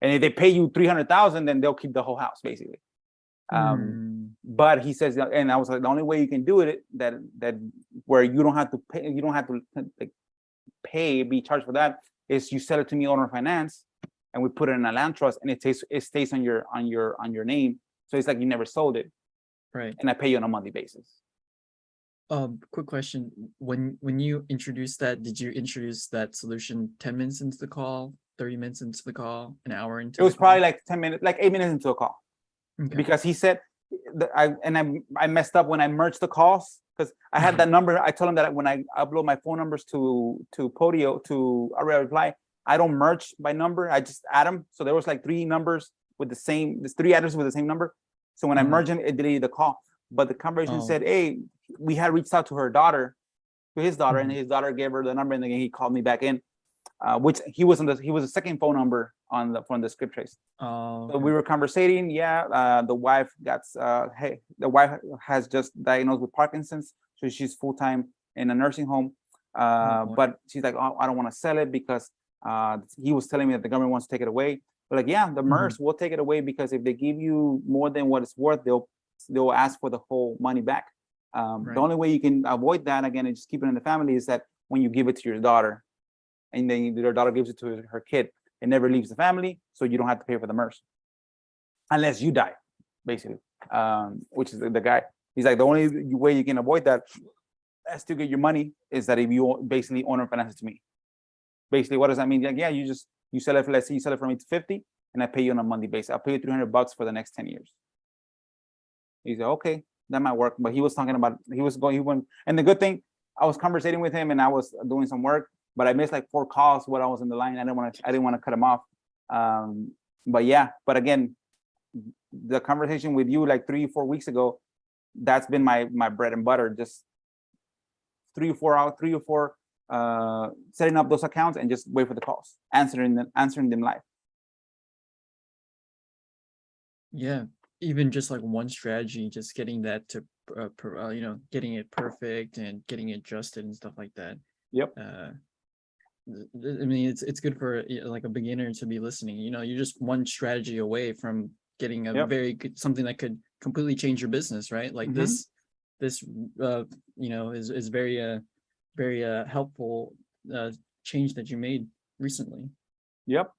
And if they pay you $300,000, then they'll keep the whole house, basically. But he says, and I was like, the only way you can do it that where you don't have to pay, be charged for that, is you sell it to me, owner finance, and we put it in a land trust, and it stays on your name. So it's like you never sold it. Right. And I pay you on a monthly basis. Quick question. When you introduced that, did you introduce that solution 10 minutes into the call, 30 minutes into the call, an hour into it was probably like 10 minutes, like 8 minutes into a call. Okay. Because he said I messed up when I merged the calls, because I had that number. I told him that when I upload my phone numbers to Podio, to IRA reply, I don't merge by number, I just add them. So there was like 3 numbers with the same, there's 3 addresses with the same number. So when I merged them, it deleted the call. But the conversation said, hey, we had reached out to his daughter, and his daughter gave her the number, and then he called me back in, which he was the second phone number from the script trace. So we were conversating. The wife the wife has just diagnosed with Parkinson's, so she's full-time in a nursing home. But she's like, oh, I don't want to sell it because he was telling me that the government wants to take it away. But like, yeah, the MERS will take it away, because if they give you more than what it's worth, they'll ask for the whole money back. The only way you can avoid that, again, and just keep it in the family, is that when you give it to your daughter, and then your daughter gives it to her kid, it never leaves the family, so you don't have to pay for the MERS unless you die, basically. Which is the guy. He's like, the only way you can avoid that as to get your money is that if you basically owner finance it to me. Basically, what does that mean? Like, yeah, you sell it for, let's say you sell it for me to 50, and I pay you on a monthly basis. I'll pay you $300 for the next 10 years. He's like, okay, that might work. But he was talking about, and the good thing, I was conversating with him and I was doing some work, but I missed like 4 calls while I was in the line. I didn't want to cut him off. But again, the conversation with you like 3-4 weeks ago, that's been my bread and butter. Just three or four setting up those accounts and just wait for the calls, answering them live. Yeah, even just like one strategy, just getting that to getting it perfect and getting it adjusted and stuff like that. Yep. I mean, it's good for like a beginner to be listening. You're just one strategy away from getting a very good something that could completely change your business, right? Like this is very helpful change that you made recently. Yep.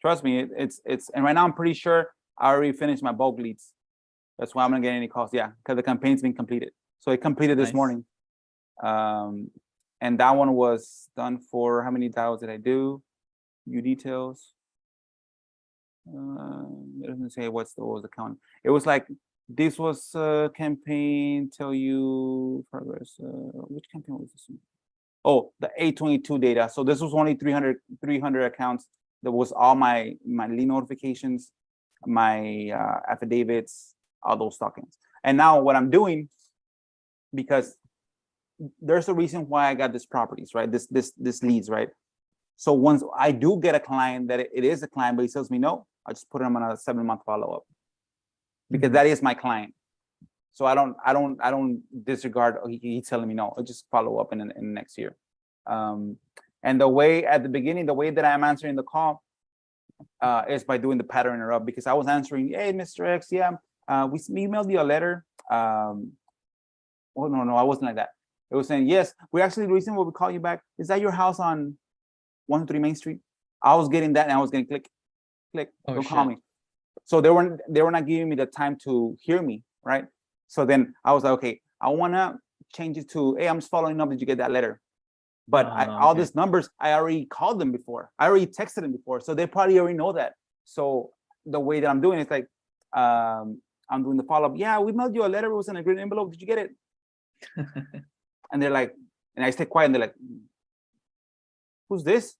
Trust me, it's and right now I'm pretty sure I already finished my bulk leads. That's why I'm not getting any calls. Yeah, because the campaign's been completed. So it completed this morning. And that one was done for how many dials did I do? View details. It doesn't say what was the count. It was like this was campaign. Tell you progress. Which campaign was this one? Oh, the 822 data. So this was only 300 accounts. That was all my lead notifications, my affidavits, all those tokens. And now what I'm doing, because there's a reason why I got these properties, right? This leads, right? So once I do get a client that it is a client, but he tells me no, I just put him on a 7-month follow-up because that is my client. So I don't disregard. He's telling me no. I just follow up in the next year. And the way at the beginning, the way that I'm answering the call is by doing the pattern interrupt, because I was answering, hey, Mr. X, yeah, we emailed you a letter. Oh no, I wasn't like that. It was saying, yes, we actually, the reason why we call you back, is that your house on 123 Main Street? I was getting that and I was getting click, don't call me. So they were not giving me the time to hear me, right? So then I was like, okay, I wanna change it to, hey, I'm just following up, did you get that letter? But all these numbers, I already called them before. I already texted them before. So they probably already know that. So the way that I'm doing it is like, I'm doing the follow-up. Yeah, we mailed you a letter, it was in a green envelope, did you get it? And they're like, and I stay quiet and they're like, who's this?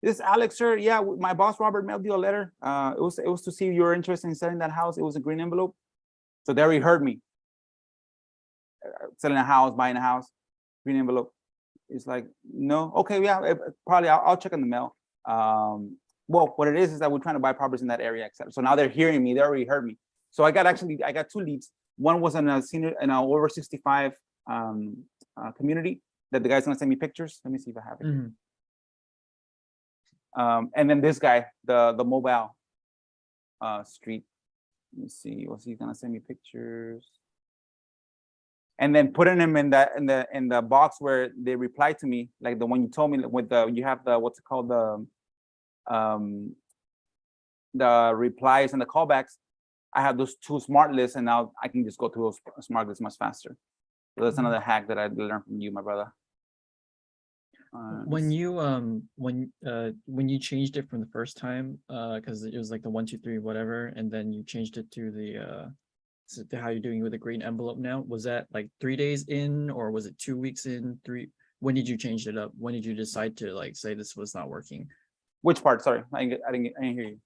This Alex, sir. Yeah, my boss Robert mailed you a letter. It was to see if you were interested in selling that house. It was a green envelope. So they already heard me. Selling a house, buying a house, green envelope. It's like, no, okay, yeah, probably I'll check on the mail. Well, what it is that we're trying to buy properties in that area, etc. So now they're hearing me. They already heard me. So I got 2 leads. One was in a senior, in a over 65 community that the guy's gonna send me pictures. Let me see if I have it. And then this guy, the mobile street. Let me see, was he gonna send me pictures? And then putting him in the box where they reply to me, like the one you told me with you have the what's it called, the replies and the callbacks. I have those 2 smart lists, and now I can just go through those smart lists much faster. So that's another hack that I learned from you, my brother. When you changed it from the first time, because it was like the 1, 2, 3, whatever, and then you changed it to the how you're doing with a green envelope now, was that like 3 days in, or was it 2 weeks in? When did you change it up? When did you decide to like say this was not working? Which part? Sorry, I didn't hear you.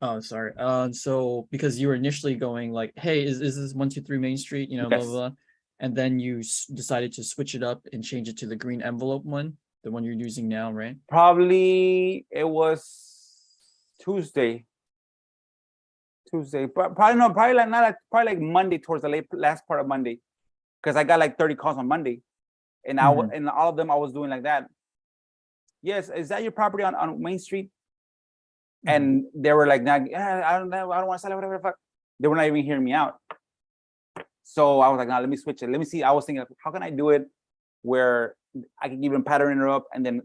Oh, sorry. So because you were initially going like, hey, is this 123 Main Street? Yes. Blah, blah, blah. And then you decided to switch it up and change it to the green envelope one, the one you're using now, right? Probably it was Tuesday, but probably like Monday, towards the last part of Monday, because I got like 30 calls on Monday, and and all of them I was doing like that. Yes, is that your property on Main Street? And they were like, nah, I don't want to sell it, whatever the fuck. They were not even hearing me out. So I was like, nah, let me switch it. Let me see. I was thinking, how can I do it where I can give them pattern interrupt, and then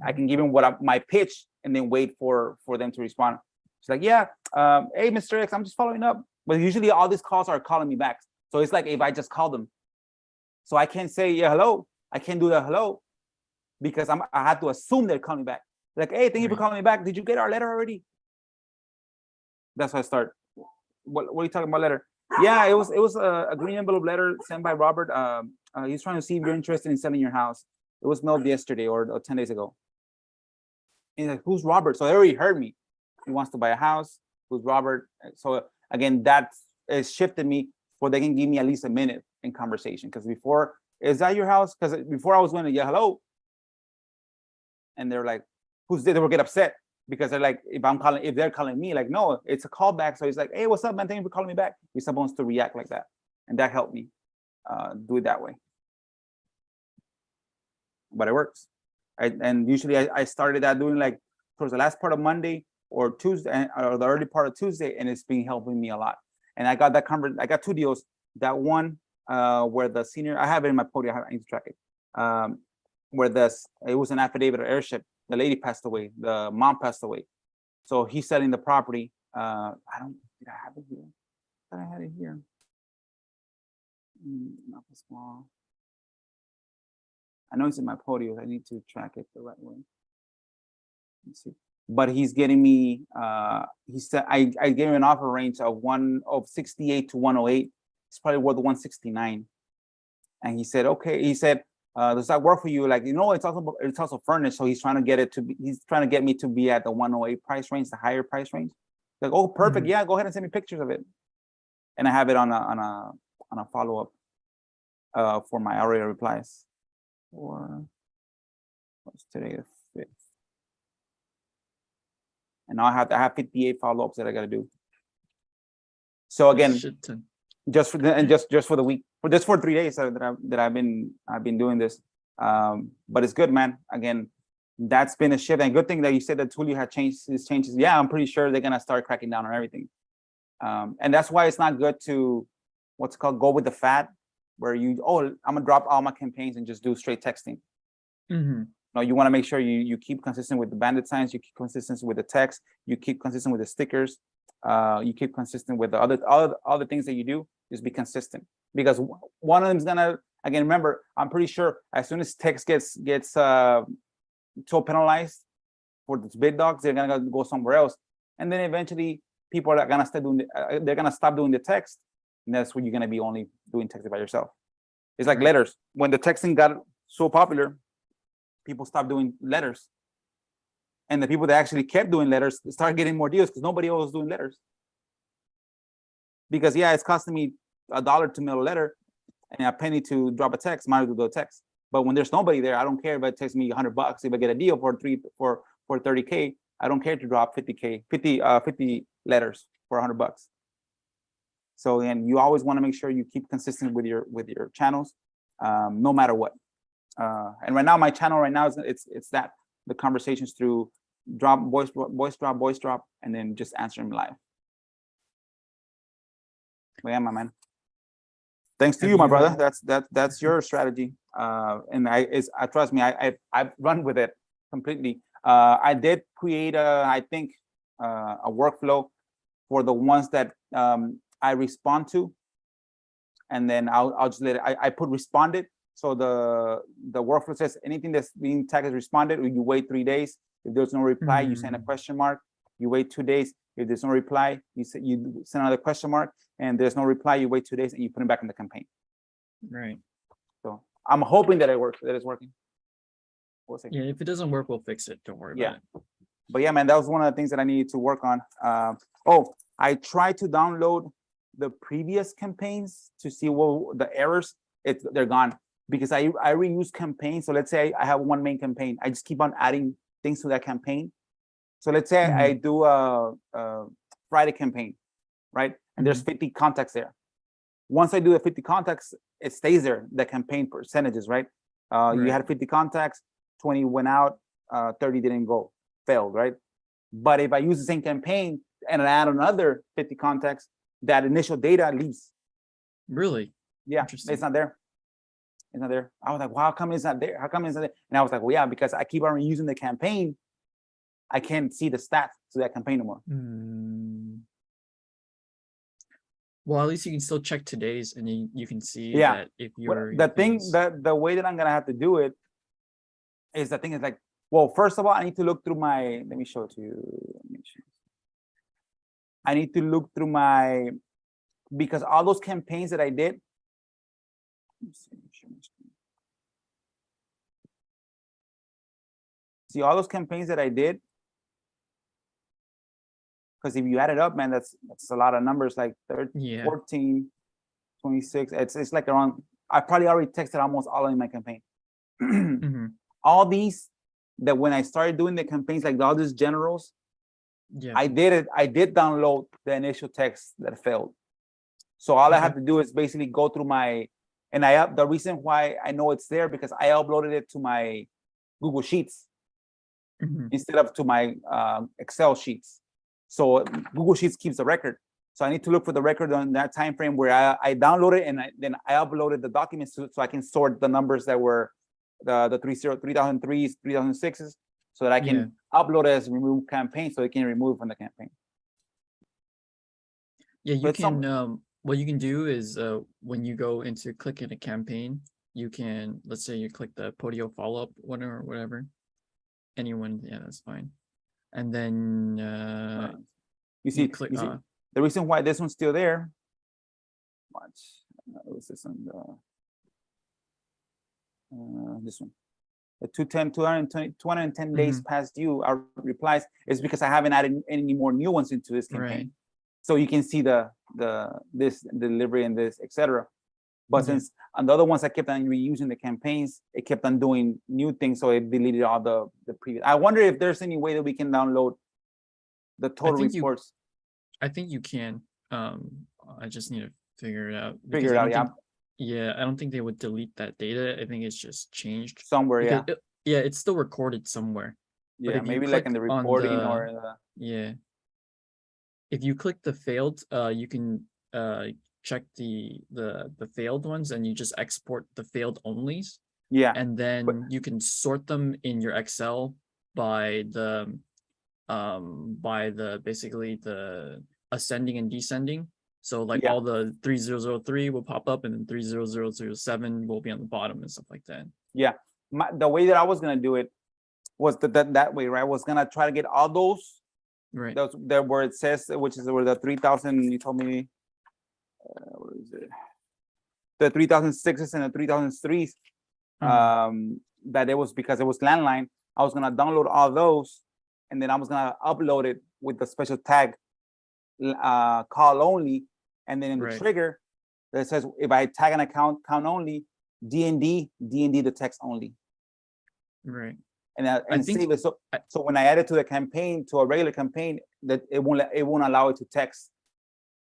I can give them my pitch, and then wait for them to respond. She's like, yeah, hey, Mr. X, I'm just following up. But usually all these calls are calling me back. So it's like if I just call them. So I can't say, yeah, hello. I can't do the hello because I had to assume they're calling back. Like, hey, thank you for calling me back. Did you get our letter already? That's how I start. What are you talking about, letter? Yeah, it was a green envelope letter sent by Robert. He's trying to see if you're interested in selling your house. It was mailed yesterday or 10 days ago. And he's like, who's Robert? So they already heard me. He wants to buy a house. Who's Robert? So again, that has shifted me where they can give me at least a minute in conversation. Because before is that your house? Because before I was going to, yeah, hello. And they're like, who's this? They will get upset because they're like, if they're calling me, like, no, it's a callback. So it's like, hey, what's up, man? Thank you for calling me back. You're supposed to react like that. And that helped me do it that way. But it works. And usually I started that doing like towards the last part of Monday or Tuesday or the early part of Tuesday, and it's been helping me a lot. And I got that I got 2 deals. That one where the senior, I have it in my podium, I need to track it. Where it was an affidavit of heirship. The lady passed away, the mom passed away. So he's selling the property. Did I have it here? I had it here. Not small. I know it's in my podium. I need to track it the right way. Let's see. But he's getting me. He said I gave him an offer range of 68 to 108. It's probably worth 169. And he said, okay. He said, does that work for you? Like, it's also furnished. So he's trying to get me to be at the 108 price range, the higher price range. Like, oh, perfect. Yeah, go ahead and send me pictures of it. And I have it on a follow up for my already replies. Or what's today, the 5th? And now I have 58 follow-ups that I got to do. So again, just for the week, for 3 days that I've been doing this. But it's good, man. Again, that's been a shift. And good thing that you said that Twilio had changed his changes. Yeah, I'm pretty sure they're gonna start cracking down on everything. And that's why it's not good to go with the fad, where I'm gonna drop all my campaigns and just do straight texting. No, you want to make sure you keep consistent with the bandit signs, you keep consistent with the text, you keep consistent with the stickers, you keep consistent with the other things that you do. Just be consistent, because one of them's gonna, again, remember, I'm pretty sure as soon as text gets so penalized for these big dogs, they're gonna go somewhere else, and then eventually people are gonna they're gonna stop doing the text, and that's when you're gonna be only doing texting by yourself. It's like letters. When the texting got so popular, people stopped doing letters, and the people that actually kept doing letters started getting more deals because nobody else was doing letters. Because it's costing me $1 to mail a letter and a penny to drop a text. Might as well do a text. But when there's nobody there, I don't care if it takes me $100. If I get a deal for 30K, I don't care to drop 50 letters for $100. So again, you always want to make sure you keep consistent with your channels, no matter what. And right now, my channel it's that the conversations through voice drop, and then just answering live. But yeah, my man. Thanks to you, my brother. That's your strategy. And trust me, I've run with it completely. I did create a workflow for the ones that I respond to, and then I'll just let it. I put responded. So the workflow says anything that's being tagged as responded, you wait 3 days. If there's no reply, you send a question mark. You wait 2 days. If there's no reply, you send another question mark. And there's no reply, you wait 2 days, and you put it back in the campaign. Right. So I'm hoping that it works. That it's working. We'll see. Yeah, if it doesn't work, we'll fix it. Don't worry about it. But yeah, man, that was one of the things that I needed to work on. I tried to download the previous campaigns to see what the errors. They're gone, because I reuse campaigns. So let's say I have one main campaign. I just keep on adding things to that campaign. So let's say I do a Friday campaign, right? And there's 50 contacts there. Once I do the 50 contacts, it stays there, the campaign percentages, right? You had 50 contacts, 20 went out, 30 didn't go, failed, right? But if I use the same campaign and I add another 50 contacts, that initial data leaves. Really? Yeah, it's not there. It's not there. I was like, well, how come it's not there? How come it's not there? And I was like, well, yeah, because I keep on reusing the campaign. I can't see the stats to that campaign anymore. Well, at least you can still check today's, and you can see that if you're the way that I'm gonna have to do it is, the thing is like, well, first of all, I need to look through my, let me show it to you. I need to look through my, because all those campaigns that I did, see all those campaigns that I did, because if you add it up, man, that's a lot of numbers, like 13, 14, 26. It's like around I probably already texted almost all in my campaign. Mhm. All these that when I started doing the campaigns, like all these generals, Yeah. I did download the initial text that failed. So all I Okay. have to do is basically go through my, and the reason why I know it's there because I uploaded it to my Google Sheets Mhm. instead of to my Excel sheets. So Google Sheets keeps the record. So I need to look for the record on that time frame where I downloaded and then I uploaded the documents so I can sort the numbers that were the 3003s, 3006s, so that I can upload it as remove campaign so it can remove from the campaign. Yeah, you But can what you can do is when you go into clicking a campaign, you can, let's say you click the Podio follow-up one or whatever. Anyone, yeah, that's fine. And then you see, click the reason why this one's still there. Watch, what's this one? This one. The 210 days past due, our replies is because I haven't added any more new ones into this campaign. Right. So you can see this delivery and this, etc. But since on the other ones I kept on reusing the campaigns, it kept on doing new things, so it deleted all the previous. I wonder if there's any way that we can download the total reports. I think you can. I just need to figure it out. Figure it out, yeah. Yeah, I don't think they would delete that data. I think it's just changed somewhere. Yeah. Yeah, it's still recorded somewhere. Yeah, maybe like in the recording or yeah. If you click the failed, you can check the failed ones and you just export the failed onlys. Yeah. And then you can sort them in your Excel by the basically the ascending and descending. So like all the 3003 will pop up and then 30007 will be on the bottom and stuff like that. Yeah. The way that I was gonna do it was that way, right? I was gonna try to get all those, right? Those there where it says, which is where the 3000 you told me, what is it? The 3006s and the 3003s. That it was because it was landline. I was gonna download all those, and then I was gonna upload it with the special tag, call only, and then in the trigger that says if I tag an account only, D&D the text only. Right. And save it. So when I add it to the campaign, to a regular campaign, that it won't allow it to text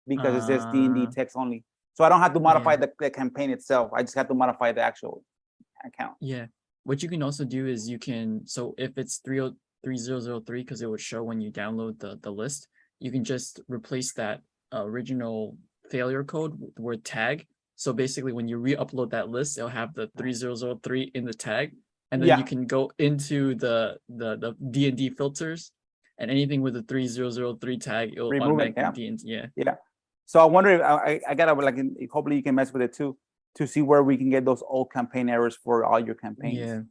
because it says D&D text only. So I don't have to modify the campaign itself. I just have to modify the actual account. Yeah. What you can also do is you can, so if it's 3003, because it would show when you download the list, you can just replace that original failure code with the word tag. So basically when you re-upload that list, it'll have the 3003 in the tag. And then you can go into the D&D filters, and anything with the 3003 tag, it'll automatically D&D. Yeah. So I wonder if I gotta hopefully you can mess with it too, to see where we can get those old campaign errors for all your campaigns.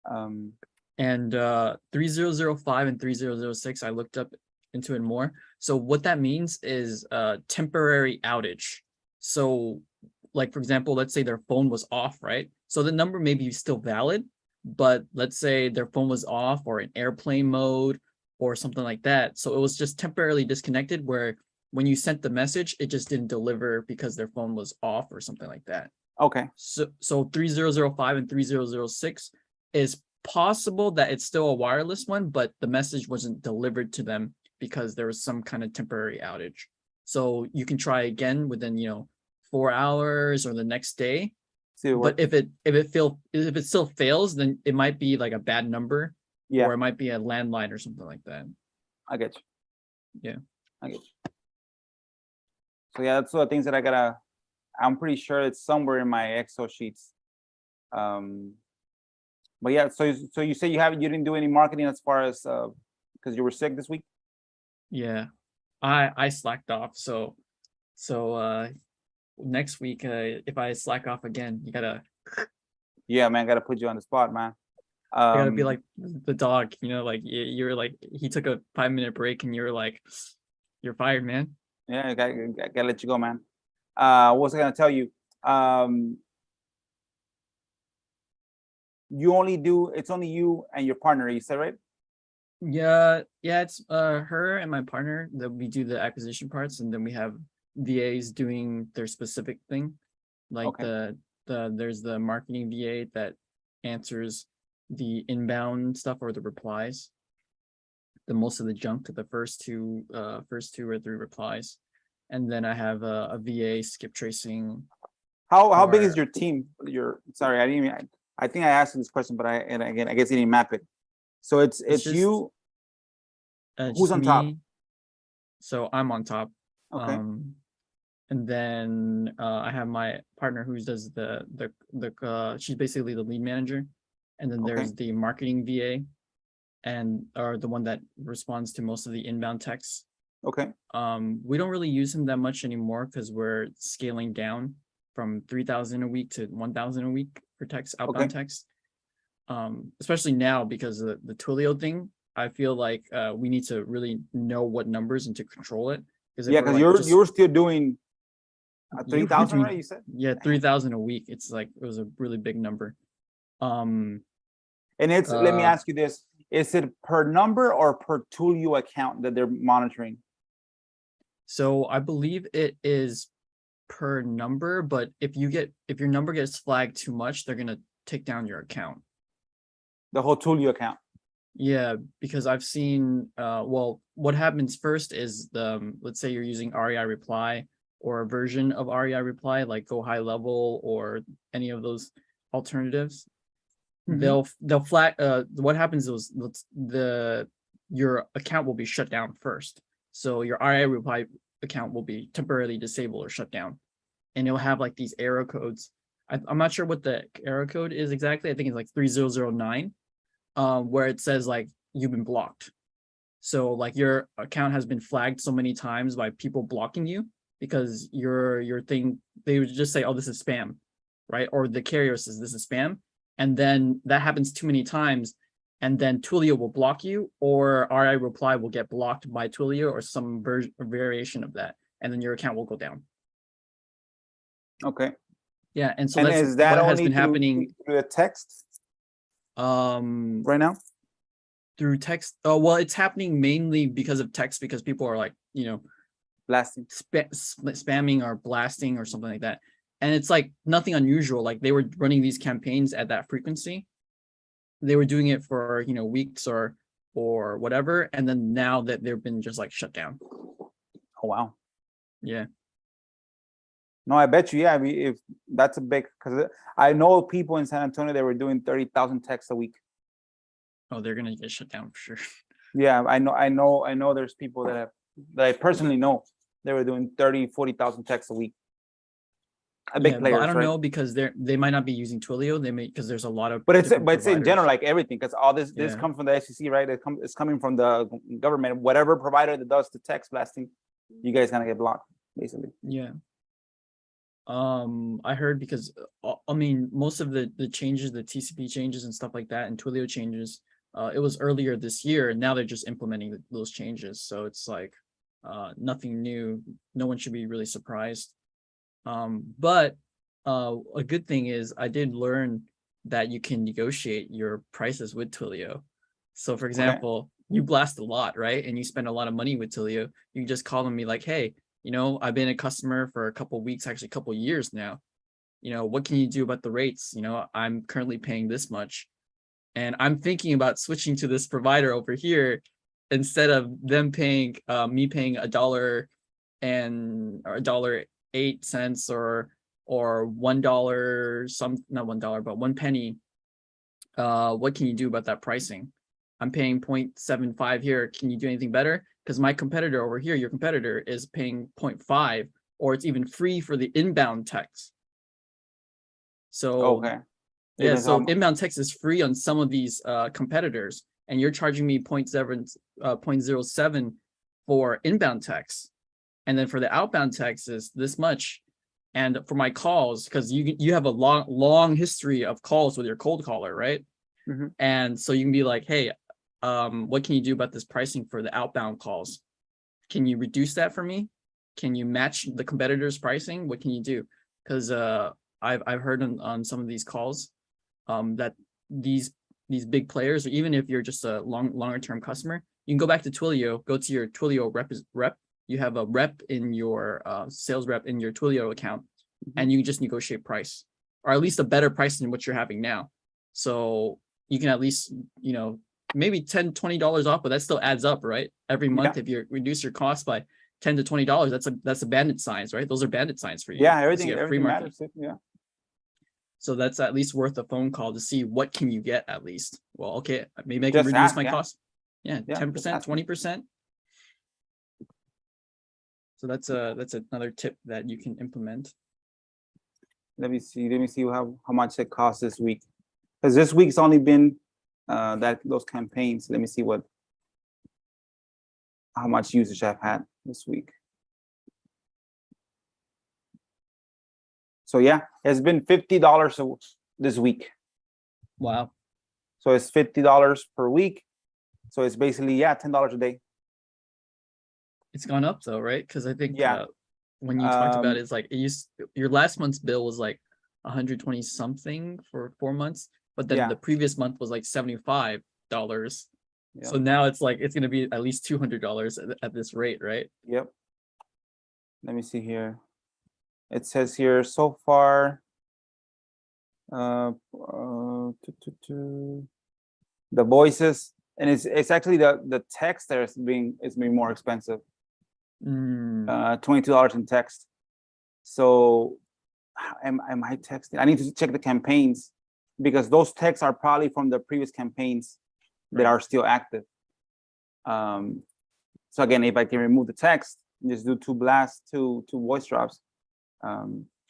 Yeah. And 3005 and 3006, I looked up into it more. So what that means is temporary outage. So like, for example, let's say their phone was off, right? So the number may be still valid, but let's say their phone was off or in airplane mode or something like that. So it was just temporarily disconnected where when you sent the message, it just didn't deliver because their phone was off or something like that. Okay. So 3005 and 3006 is possible that it's still a wireless one, but the message wasn't delivered to them because there was some kind of temporary outage. So you can try again within 4 hours or the next day. But if it still fails, then it might be like a bad number, or it might be a landline or something like that. I get you. Yeah, I get you. So yeah, that's the things that I'm pretty sure it's somewhere in my Excel sheets. But yeah, so you say you didn't do any marketing as far as because you were sick this week? Yeah, I slacked off. So next week, if I slack off again, you gotta. Yeah, man, gotta put you on the spot, man. You gotta be like the dog, like you're like he took a 5-minute break and you're like, you're fired, man. Yeah, I gotta let you go, man. What was I gonna tell you? It's only you and your partner, you said, right? Yeah, it's her and my partner that we do the acquisition parts, and then we have VAs doing their specific thing. Like Okay. there's the marketing VA that answers the inbound stuff or the replies, the most of the junk to the first two or three replies. And then I have a VA skip tracing. How big is or your team? Sorry, I didn't even, I think I asked you this question, but and again, I guess you didn't map it. So it's it's just you, who's just on top? me. So I'm on top. Okay. And then I have my partner who does she's basically the lead manager. And then Okay. there's the marketing VA and or the one that responds to most of the inbound texts. Okay. We don't really use him that much anymore because we're scaling down from 3,000 a week to 1,000 a week for text, outbound text. Especially now because of the Twilio thing. I feel like we need to really know what numbers and to control it. Because Yeah, because you're still doing 3,000, right? You said? Yeah, 3,000 a week. It's like it was a really big number. And it's let me ask you this: is it per number or per Twilio account that they're monitoring? So I believe it is per number, but if your number gets flagged too much, they're gonna take down your account. The whole Twilio account. Yeah, because I've seen well, what happens first is let's say you're using REI reply or a version of REI reply like Go High Level or any of those alternatives. They'll flag what happens is your account will be shut down first. So your REI reply account will be temporarily disabled or shut down. And it'll have like these error codes. I'm not sure what the error code is exactly. I think it's like 3009. Where it says like you've been blocked. So like your account has been flagged so many times by people blocking you because your thing, they would just say, oh, this is spam, right? Or the carrier says this is spam. And then that happens too many times. And then Twilio will block you or RI reply will get blocked by Twilio or some version or variation of that. And then your account will go down. Okay. Yeah. And so And that's is that what has only been happening through a text right now? Through text. Oh, well, it's happening mainly because of text because people are like, Blasting. spamming or blasting or something like that. And it's like nothing unusual. Like they were running these campaigns at that frequency. They were doing it for, weeks or whatever. And then now that they've been just like shut down. Oh, wow. Yeah. No, I bet you. Yeah, if that's a big, because I know people in San Antonio that were doing 30,000 texts a week. Oh, they're gonna get shut down for sure. Yeah, I know. There's people that I personally know they were doing 30, 40,000 texts a week. Big players, but I don't right? know because they might not be using Twilio. They may because there's a lot of. But it's providers. in general like everything because all this Yeah. comes from the SEC, right? It's coming from the government. Whatever provider that does the text blasting, you guys gonna get blocked basically. Yeah. I heard because most of the changes, the TCP changes and stuff like that, and Twilio changes, it was earlier this year, and now they're just implementing those changes. So it's like nothing new. No one should be really surprised. But a good thing is I did learn that you can negotiate your prices with Twilio. So for example, you blast a lot, right? And you spend a lot of money with Twilio. You can just call me like, hey, I've been a customer for a couple of weeks, actually a couple of years now. What can you do about the rates? I'm currently paying this much. And I'm thinking about switching to this provider over here instead of them paying me paying $1 and or $1.08 or $1 not $1 but 1 penny. What can you do about that pricing? I'm paying 0.75 here. Can you do anything better? Because my competitor over here, your competitor, is paying 0.5, or it's even free for the inbound text. So yeah, so inbound text is free on some of these competitors, and you're charging me 0.07 for inbound text, and then for the outbound text is this much. And for my calls, because you have a long history of calls with your cold caller, right? Mm-hmm. And so you can be like, hey, what can you do about this pricing for the outbound calls? Can you reduce that for me? Can you match the competitor's pricing? What can you do? Because I've heard on some of these calls that these big players, or even if you're just a longer term customer, you can go back to Twilio, go to your Twilio rep. You have a rep in your sales rep in your Twilio account. and you just negotiate price, or at least a better price than what you're having now. So you can at least, maybe $10, $20 off, but that still adds up, right? Every month, if you reduce your cost by $10 to $20, that's a bandit signs, right? Those are bandit signs for you. Yeah, because you everything get free market. matters. Yeah. So that's at least worth a phone call to see what can you get at least. Well, okay, maybe I can Just reduce ask, my yeah. cost. Yeah, Yeah, 10%, just ask. 20%. So that's another tip that you can implement. Let me see how much it costs this week, because this week's only been those campaigns. Let me see how much usage I've had this week. So yeah, it's been $50 this week. Wow. So it's $50 per week. So it's basically $10 a day. It's gone up though, right? Because I think when you talked about it, it's like your last month's bill was like 120 something for 4 months, but then the previous month was like $75. So now it's like it's gonna be at least $200 at this rate, right? Yep. Let me see here. It says here so far, the voices, and it's actually the text there is being more expensive. $22 in text. So am I texting? I need to check the campaigns, because those texts are probably from the previous campaigns that are still active. So again, if I can remove the text and just do 2 blasts, two voice drops,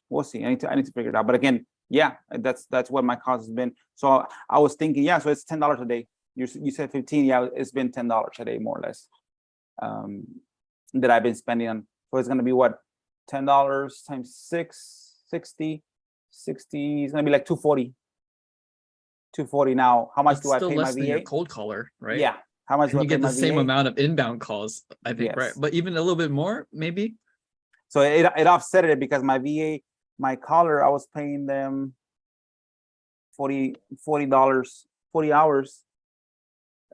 we'll see. I need to figure it out. But again, that's what my cost has been. So I was thinking, so it's $10 a day. You said 15. It's been $10 a day, more or less, that I've been spending on. So it's gonna be what, $10 times 6, 60. It's gonna be like 240. 240 now. How much do I pay my VA? Still less than your cold caller, right? Yeah. How much do I pay my VA? You get the same amount of inbound calls, I think, right? But even a little bit more, maybe. So it offset it, because my VA, my caller, I was paying them $40, 40 hours.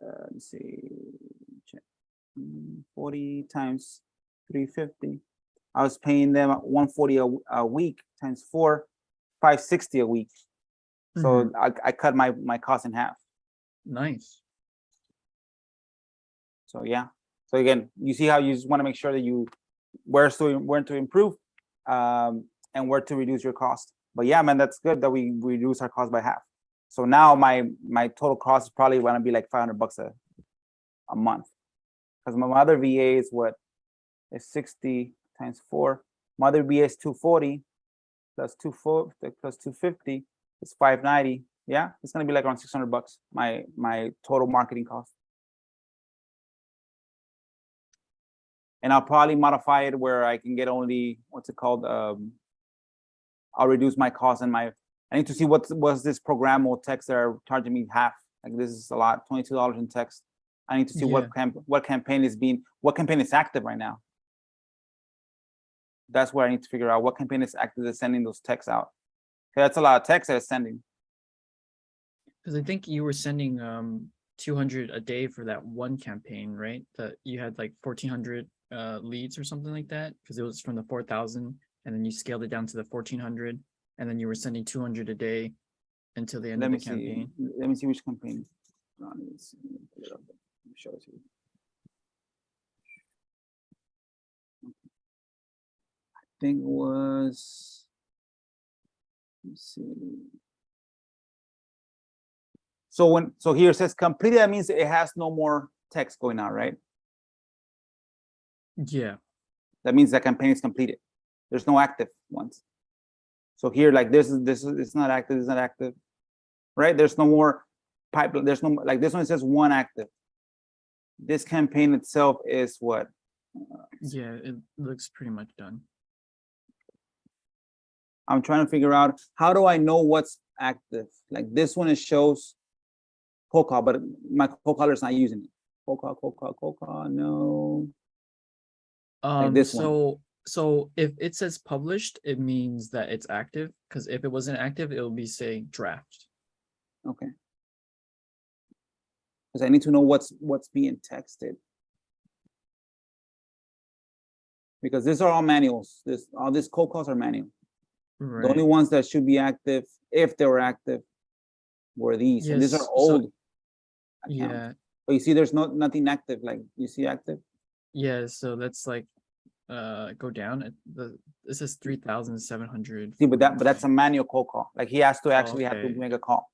Let's see, 40 times 350. I was paying them $140 a week times 4, $560 a week. So I cut my cost in half. Nice. So So again, you see how you just want to make sure that you where to improve, and where to reduce your cost. But man, that's good that we reduce our cost by half. So now my total cost is probably going to be like $500 a month, because my other VA is what is 60 times 4. My other VA is 240 plus 250 is 590. It's going to be like around $600. My total marketing cost. And I'll probably modify it where I can get only, what's it called? I'll reduce my cost and I need to see what's this programmable text that are charging me half. Like, this is a lot, $22 in text. I need to see what campaign is active right now. That's where I need to figure out what campaign is active that's sending those texts out. Okay, that's a lot of text that it's sending. Because I think you were sending 200 a day for that one campaign, right? That you had like 1,400 leads or something like that, because it was from the 4,000, and then you scaled it down to the 1,400, and then you were sending 200 a day until the end of the campaign. Let me see which campaign. Let me show it to you. I think it was. Let's see. So here it says completed. That means it has no more text going out, right? Yeah. That means that campaign is completed. There's no active ones. So here, like this is it's not active. It's not active, right? There's no more pipeline. There's no, like this one says 1 active. This campaign itself is what? Yeah, it looks pretty much done. I'm trying to figure out, how do I know what's active? Like this one, it shows cold call, but my cold caller is not using it. Cold call, no. Like this one. So if it says published, it means that it's active, because if it wasn't active, it will be saying draft. Okay. Because I need to know what's being texted. Because these are all manuals. All these cold calls are manual. The only Right. ones that should be active, if they were active, were these. And these are Yes. old accounts. Yeah. But you see, there's nothing active. Like you see active. Yeah. So that's like go down at this is 3,700. See, but that's a manual cold call. Like he has to actually have to okay. make a call.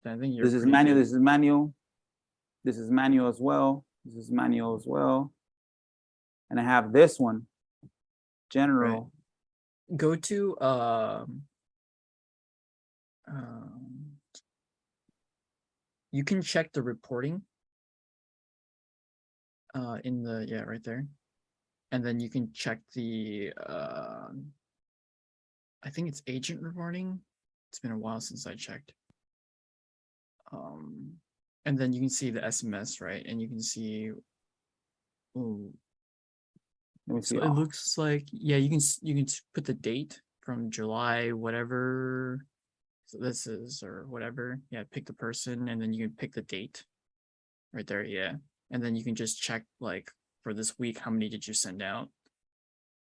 I think you're This is pretty manual. good. This is manual. This is manual as well. This is manual as well. And I have this one, general. Go to you can check the reporting in the right there, and then you can check the I think it's agent reporting. It's been a while since I checked. And then you can see the SMS, right? And you can see, oh, Let me see. so it looks like, yeah, you can put the date from July, whatever. So this is, or whatever. Yeah, pick the person, and then you can pick the date right there. Yeah. And then you can just check, like, for this week, how many did you send out?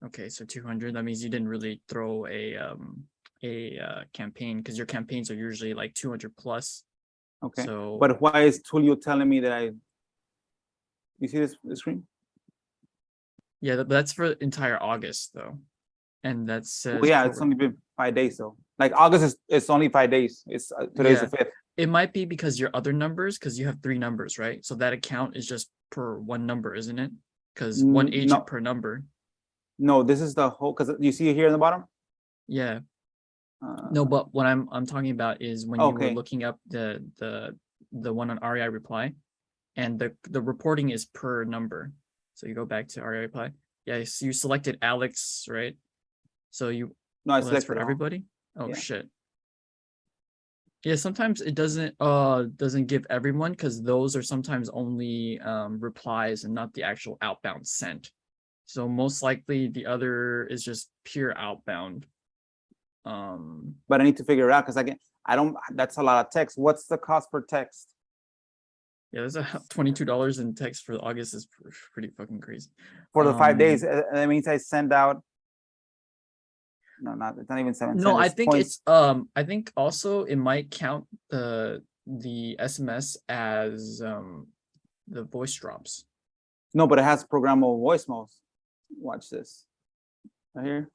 Okay, so 200. That means you didn't really throw a campaign, because your campaigns are usually like 200 plus. Okay. So, but why is Twilio telling me that you see this screen? yeah, but that's for entire August though. And that says, Well, yeah, it's only been 5 days though. Like August is it's only 5 days. It's today's the 5th. It might be because your other numbers, because you have 3 numbers, right? So that account is just per one number, isn't it? Because one agent per number. No, this is the whole, because you see it here in the bottom. Yeah. No, but what I'm talking about is when you were looking up the one on REI reply, and the reporting is per number. So you go back to REI reply. Yeah, so you selected Alex, right? So you that's for everybody. Oh yeah. Shit. Yeah, sometimes it doesn't give everyone, because those are sometimes only replies and not the actual outbound sent. So most likely the other is just pure outbound. But I need to figure it out, because I don't, that's a lot of text. What's the cost per text? Yeah, there's a $22 in text for August is pretty fucking crazy. For the 5 days, that means I send out. No, it's not even 7. No, I think it's I think also it might count the SMS as the voice drops. No, but it has programmable voicemails. Watch this right here.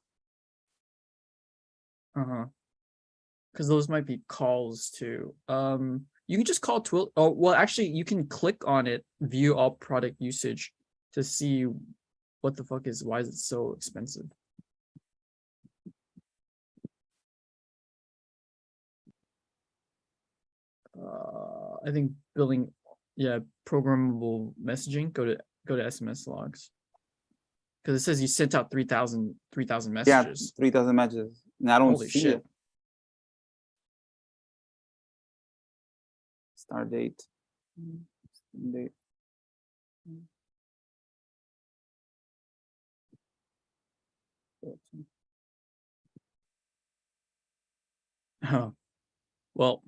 Because those might be calls too. You can just call Twilio. Oh, well, actually, you can click on it, view all product usage, to see what the fuck why is it so expensive. I think billing, yeah, programmable messaging. Go to SMS logs, because it says you sent out 3,000 messages. Yeah, 3,000 messages. And I don't see it. Start date. Date. Oh, well.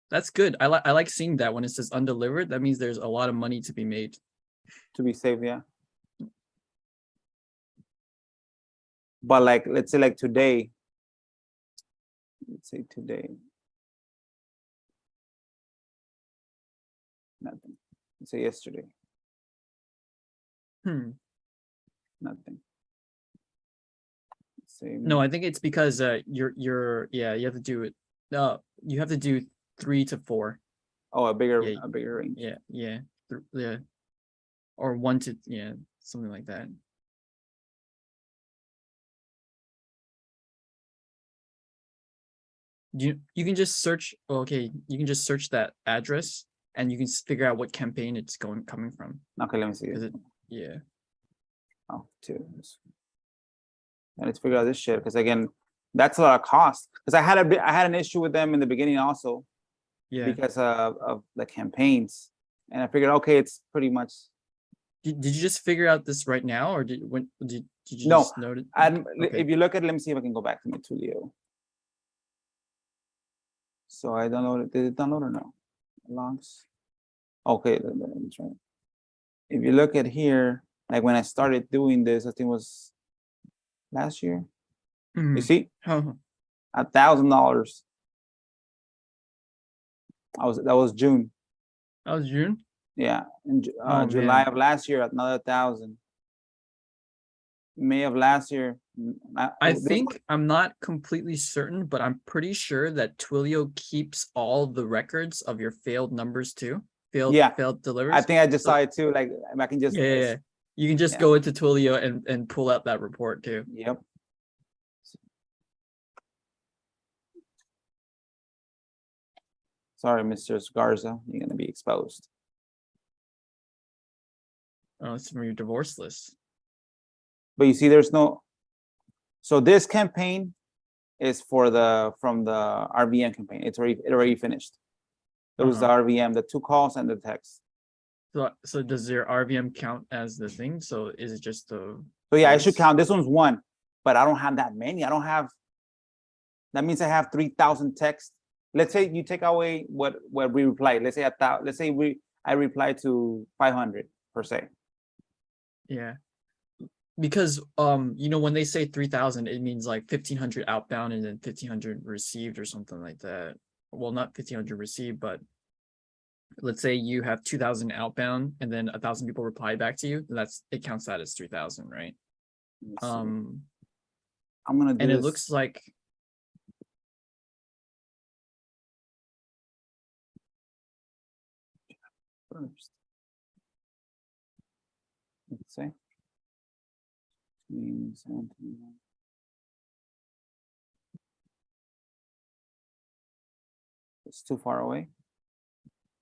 That's good. I like seeing that when it says undelivered. That means there's a lot of money to be made. To be saved, yeah. But like, let's say like today. Let's say today. Nothing. Let's say yesterday. Nothing. Let's say no, I think it's because you have to do it. You have to do 3 to 4. Oh, a bigger range. Yeah. Or 1 to something like that. You can just search. Okay, you can just search that address, and you can figure out what campaign it's coming from. Okay, let me see it. Yeah. Oh, 2. Let's figure out this shit, because again, that's a lot of cost. Because I had an issue with them in the beginning also. Yeah. Because of the campaigns, and I figured, okay, it's pretty much. Did you just figure out this right now, or did you just notice? If you look at it, let me see if I can go back to my Twilio. So I downloaded. Did it download or no? Logs. Okay, let me try. If you look at here, Like when I started doing this, I think it was last year. You Mhm. see, Oh, $1,000. That was June. that was June. Yeah, in Oh, July man. of last year, another 1,000. May of last year. I This think I'm not completely certain, but I'm pretty sure that Twilio keeps all the records of your failed numbers too. Failed Yeah, failed I delivers. think I just So saw it too. Like I can just, yeah. You can just yeah. go into Twilio and pull out that report too. Yep. Sorry, Mr. Garza, you're gonna be exposed. Oh, it's from your divorce list. But you see, there's no. So this campaign is from the RVM campaign. It already finished. It was the RVM, the 2 calls and the text. So does your RVM count as the thing? So is it just the So yeah, I should voice? count. This one's 1, but I don't have that many. I don't have. That means I have 3,000 texts. Let's say you take away what we replied. Let's say I replied to 500 per se. Yeah. Because when they say 3,000, it means like 1,500 outbound and then 1,500 received or something like that. Well, not 1,500 received, but let's say you have 2,000 outbound and then 1,000 people reply back to you. It counts that as 3,000, right? I'm gonna do and it this. looks like First. Let's say. 17. It's too far away.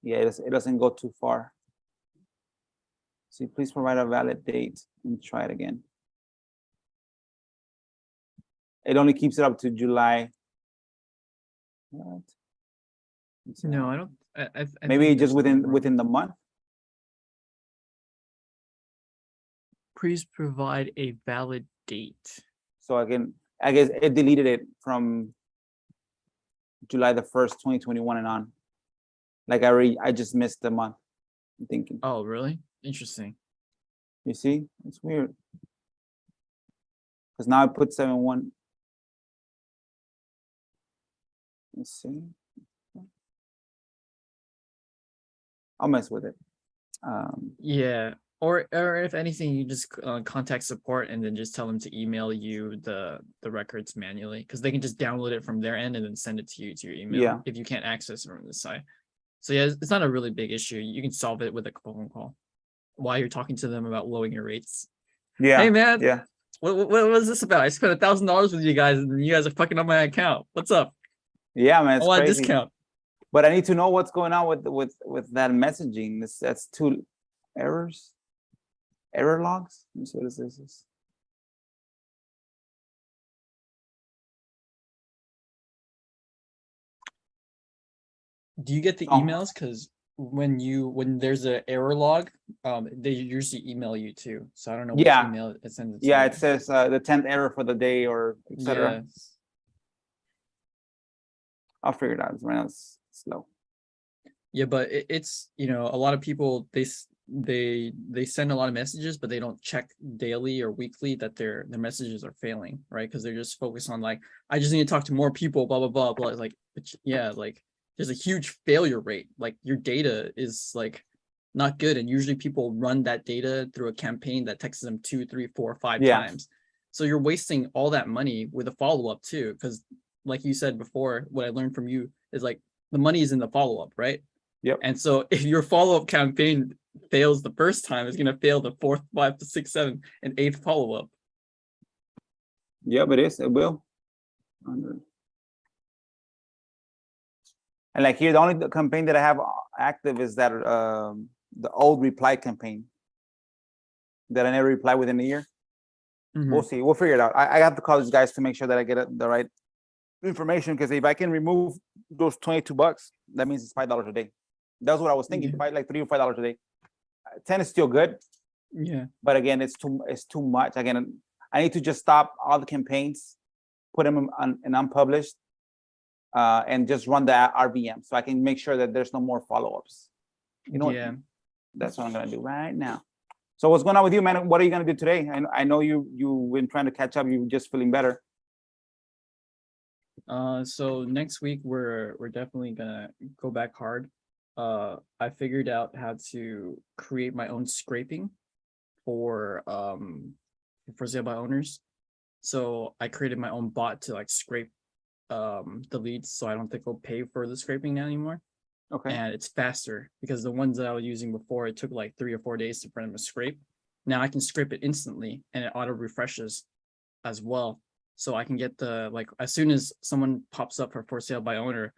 Yeah, it doesn't go too far. See, please provide a valid date and try it again. It only keeps it up to July. What? no, I don't. I Maybe think just there's something wrong. within the month. Please provide a valid date. So again, I guess it deleted it from July the 1st, 2021 and on. Like I just missed the month. I'm thinking. Oh, really? Interesting. You see, it's weird. Because now I put 7-1. Let's see. I'll mess with it. Yeah. Or if anything, you just contact support and then just tell them to email you the records manually, because they can just download it from their end and then send it to you to your email. Yeah. If you can't access it from the site. So yeah, it's not a really big issue. You can solve it with a phone call while you're talking to them about lowering your rates. Yeah. Hey man, yeah. What was this about? I spent $1,000 with you guys and you guys are fucking up my account. What's up? Yeah, man. It's I want a crazy. discount. But I need to know what's going on with that messaging. That's 2 errors. Error logs. So what is this? Do you get the Oh. emails? Because when there's an error log, they usually email you too. So I don't know which Yeah. email it sends it to. Yeah, it says the 10th error for the day or etc. Yeah. I'll figure it out. Right now it's slow. Yeah, but it's a lot of people they send a lot of messages, but they don't check daily or weekly that their messages are failing, right? Because they're just focused on like, I just need to talk to more people, blah blah blah blah. Like, yeah, like there's a huge failure rate. Like your data is like not good, and usually people run that data through a campaign that texts them 2, 3, 4, 5 times. So you're wasting all that money with a follow-up too, because like you said before, what I learned from you is like the money is in the follow-up, right? Yep. And so if your follow-up campaign fails the first time, it's gonna fail the 4th, 5th, 6th, 7th, and 8th follow-up. Yeah, but it will. And like here, the only campaign that I have active is that the old reply campaign that I never reply within a year. Mhm. We'll see. We'll figure it out. I have to call these guys to make sure that I get the right information, because if I can remove those $22, that means it's $5 a day. That's what I was thinking. Yeah. Like $3 or $5 a day. 10 is still good, Yeah. but again, it's too much. Again, I need to just stop all the campaigns, put them in unpublished, and just run the RVM so I can make sure that there's no more follow-ups. You know Yeah. what? That's what I'm gonna do right now. So what's going on with you, man? What are you gonna do today? I know you've been trying to catch up. You're just feeling better. So next week we're definitely gonna go back hard. I figured out how to create my own scraping for sale by owners. So I created my own bot to like scrape the leads, so I don't think I'll pay for the scraping anymore. Okay. And it's faster because the ones that I was using before, it took like 3 or 4 days for them to scrape. Now I can scrape it instantly and it auto refreshes as well. So I can get the, like, as soon as someone pops up for sale by owner,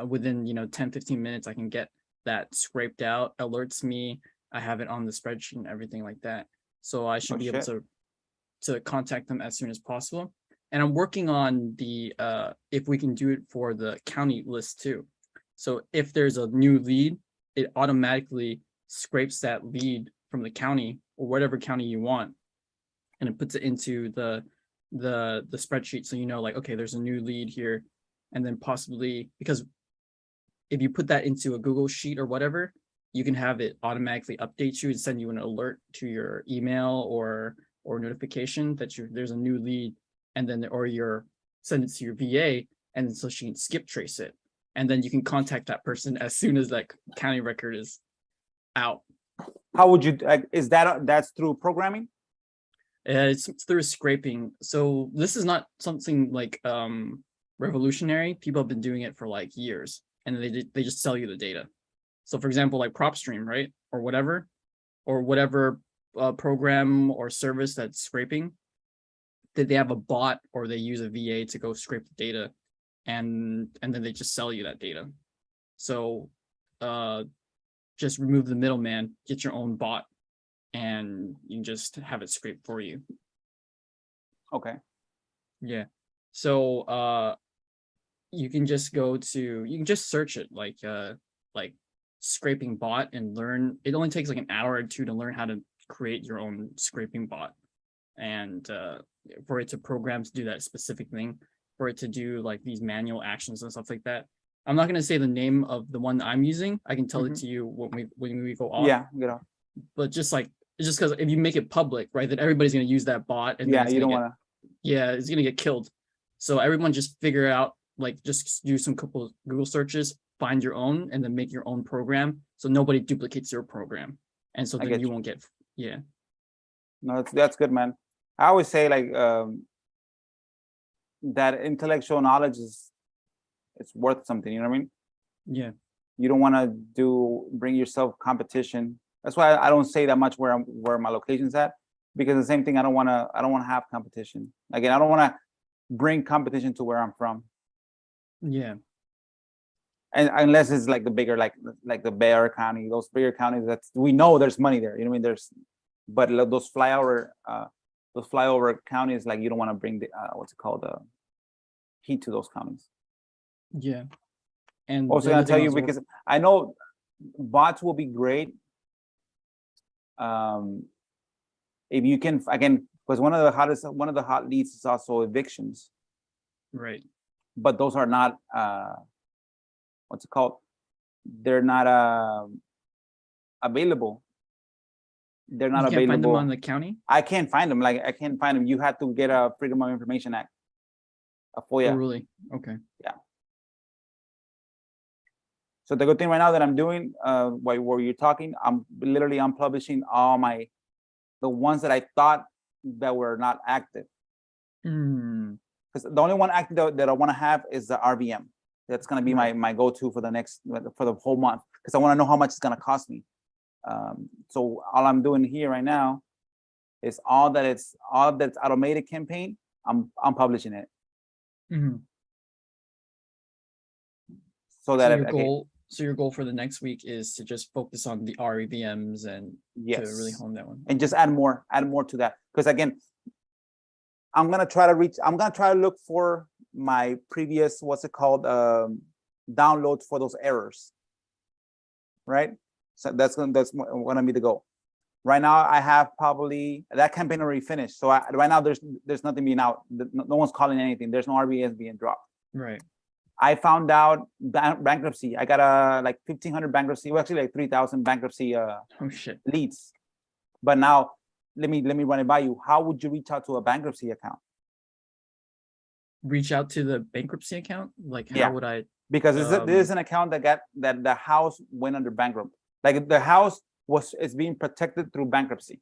within 10-15 minutes I can get that scraped out, alerts me, I have it on the spreadsheet and everything like that. So I should be able to contact them as soon as possible. And I'm working on the if we can do it for the county list too. So if there's a new lead, it automatically scrapes that lead from the county or whatever county you want, and it puts it into the spreadsheet. So like, okay, there's a new lead here, and then possibly, because if you put that into a Google sheet or whatever, you can have it automatically update you and send you an alert to your email or notification that there's a new lead, and then send it to your VA, and so she can skip trace it, and then you can contact that person as soon as that county record is out. How would you? Is that's through programming? It's through scraping. So this is not something like revolutionary. People have been doing it for like years, and they just sell you the data. So for example, like PropStream, right, or whatever program or service that's scraping, that they have a bot or they use a VA to go scrape the data, and then they just sell you that data. So just remove the middleman, get your own bot, and you just have it scrape for you. Okay. Yeah. So you can just search it like scraping bot and learn. It only takes like an hour or two to learn how to create your own scraping bot, and for it to program to do that specific thing, for it to do like these manual actions and stuff like that. I'm not going to say the name of the one that I'm using. I can tell it to you when we go off. Yeah, get off. But just because if you make it public, right, then everybody's going to use that bot, and yeah, you don't want to. Yeah, it's going to get killed. So everyone just figure out, like, just do some couple Google searches, find your own, and then make your own program, so nobody duplicates your program, and so then you won't get. Yeah. No, that's good, man. I always say like that intellectual knowledge it's worth something. You know what I mean? Yeah. You don't want to bring yourself competition. That's why I don't say that much where my location's at, because the same thing, I don't want to have competition. Again, I don't want to bring competition to where I'm from. Yeah. And unless it's like the bigger, like the Bexar County, those bigger counties that we know there's money there. You know what I mean? But those flyover counties, like, you don't want to bring the heat to those counties. Yeah. And also gonna tell you, because I know bots will be great. If you can, again, because one of the hot leads is also evictions. Right. But those are not they're not available. They're not available. Find them on the county? I can't find them. Like, I can't find them. You have to get a Freedom of Information Act, a FOIA. Oh, really? Okay. Yeah. So the good thing right now that I'm doing, while you're talking, I'm publishing all the ones that I thought that were not active. Because the only one active that I want to have is the RVM. That's going to be my go-to for the whole month, because I want to know how much it's going to cost me. So all I'm doing here right now is all that's automated campaign. I'm publishing it. Mm-hmm. So that your goal for the next week is to just focus on the REVMs and to really hone that one, and just add more to that. Because again, I'm gonna try to look for my previous downloads for those errors, right? So that's gonna be the goal. Right now, I have probably that campaign already finished. So right now, there's nothing being out. No one's calling anything. There's no RBS being dropped. Right. I found out bankruptcy. I got like 1,500 bankruptcy. Well, actually, like 3,000 bankruptcy oh shit leads. But now let me run it by you. How would you reach out to a bankruptcy account? Reach out to the bankruptcy account? Like, how Yeah. would I? Because this is an account that the house went under bankrupt. Like the house is being protected through bankruptcy.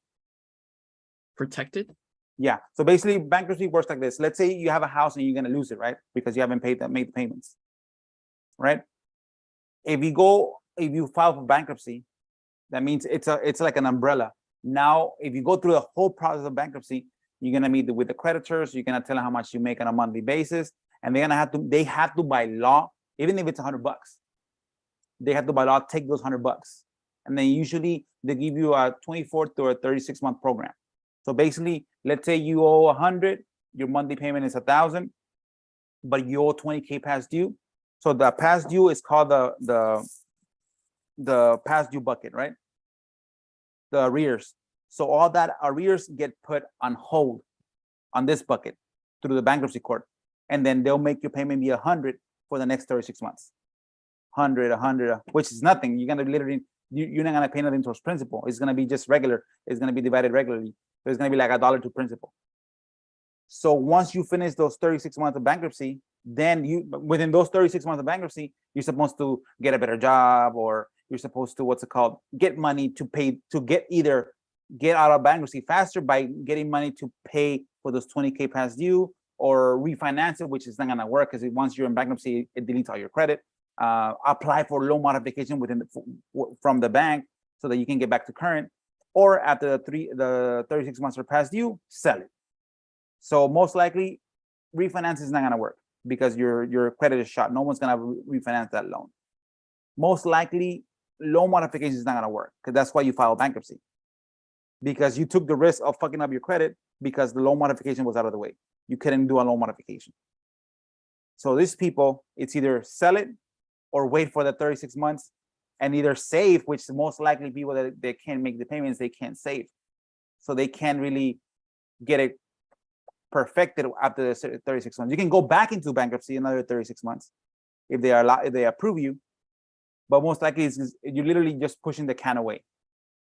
Protected? Yeah. So basically, bankruptcy works like this. Let's say you have a house and you're gonna lose it, right? Because you haven't made the payments, right? If you file for bankruptcy, that means it's like an umbrella. Now, if you go through the whole process of bankruptcy, you're gonna meet with the creditors. You're gonna tell them how much you make on a monthly basis, and they have to by law, even if it's $100, they have to by law take those $100, and then usually they give you a 24 to a 36-month program. So basically, let's say you owe 100, your monthly payment is 1,000, but you owe 20K past due. So the past due is called the past due bucket, right? The arrears. So all that arrears get put on hold on this bucket through the bankruptcy court, and then they'll make your payment be 100 for the next 36 months. 100, which is nothing. You're gonna literally you're not gonna pay nothing towards principal. It's gonna be just regular. It's gonna be divided regularly. So it's gonna be like $1 to principal. So once you finish those 36 months of bankruptcy, then within those 36 months of bankruptcy, you're supposed to get a better job, or you're supposed to get money to pay to either get out of bankruptcy faster by getting money to pay for those 20K past due, or refinance it, which is not gonna work because once you're in bankruptcy, it deletes all your credit. Apply for loan modification from the bank so that you can get back to current, or after the 36 months are past due, sell it. So most likely, refinance is not gonna work because your credit is shot. No one's gonna refinance that loan. Most likely, loan modification is not gonna work because that's why you file bankruptcy, because you took the risk of fucking up your credit because the loan modification was out of the way. You couldn't do a loan modification. So these people, it's either sell it or wait for the 36 months and either save, which is most likely people that they can't make the payments, they can't save. So they can't really get it perfected after the 36 months. You can go back into bankruptcy another 36 months if they approve you, but most likely you're literally just pushing the can away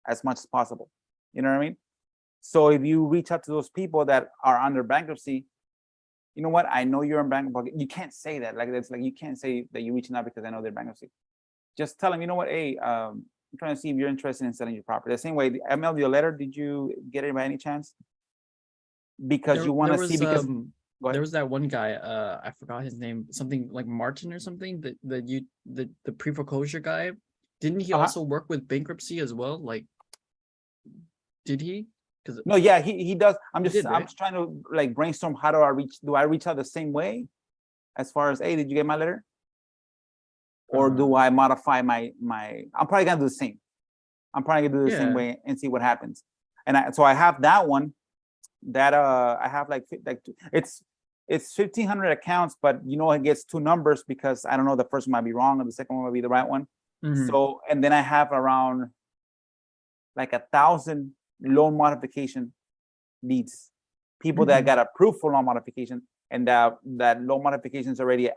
as much as possible. You know what I mean? So if you reach out to those people that are under bankruptcy, you know what? I know you're in bankruptcy. You can't say that. Like that's like you can't say that you're reaching out because I know they're bankruptcy. Just tell them, you know what? Hey, I'm trying to see if you're interested in selling your property. The same way, I mailed you a letter. Did you get it by any chance? Because you want to see. Because there was that one guy. I forgot his name. Something like Martin or something. The pre-foreclosure guy. Didn't he also work with bankruptcy as well? Like, did he? No, yeah, he does. I'm just trying to like brainstorm. How do I reach out the same way? As far as, hey, did you get my letter? Or do I modify my? I'm probably gonna do the same. I'm probably gonna do the same way and see what happens. And so I have that one. That I have like it's 1,500 accounts, but you know it gets 2 numbers because I don't know, the first one might be wrong and the second one might be the right one. So and then I have around like 1,000 loan modification leads, people that got approved for loan modification, and that loan modification is already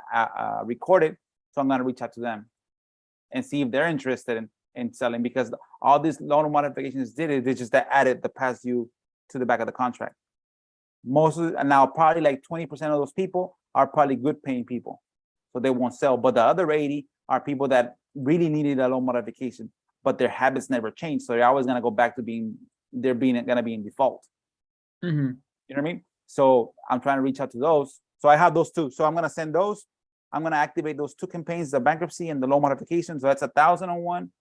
recorded. So I'm gonna reach out to them and see if they're interested in selling, because all these loan modifications they just added the past due to the back of the contract. And now probably like 20% of those people are probably good paying people, so they won't sell. But the other 80 are people that really needed a loan modification, but their habits never change, so they're always gonna go back to gonna be in default. You know what I mean? So I'm trying to reach out to those. So I have those 2. So I'm gonna send those. I'm gonna activate those 2 campaigns, the bankruptcy and the loan modification. So that's 1,000 on one,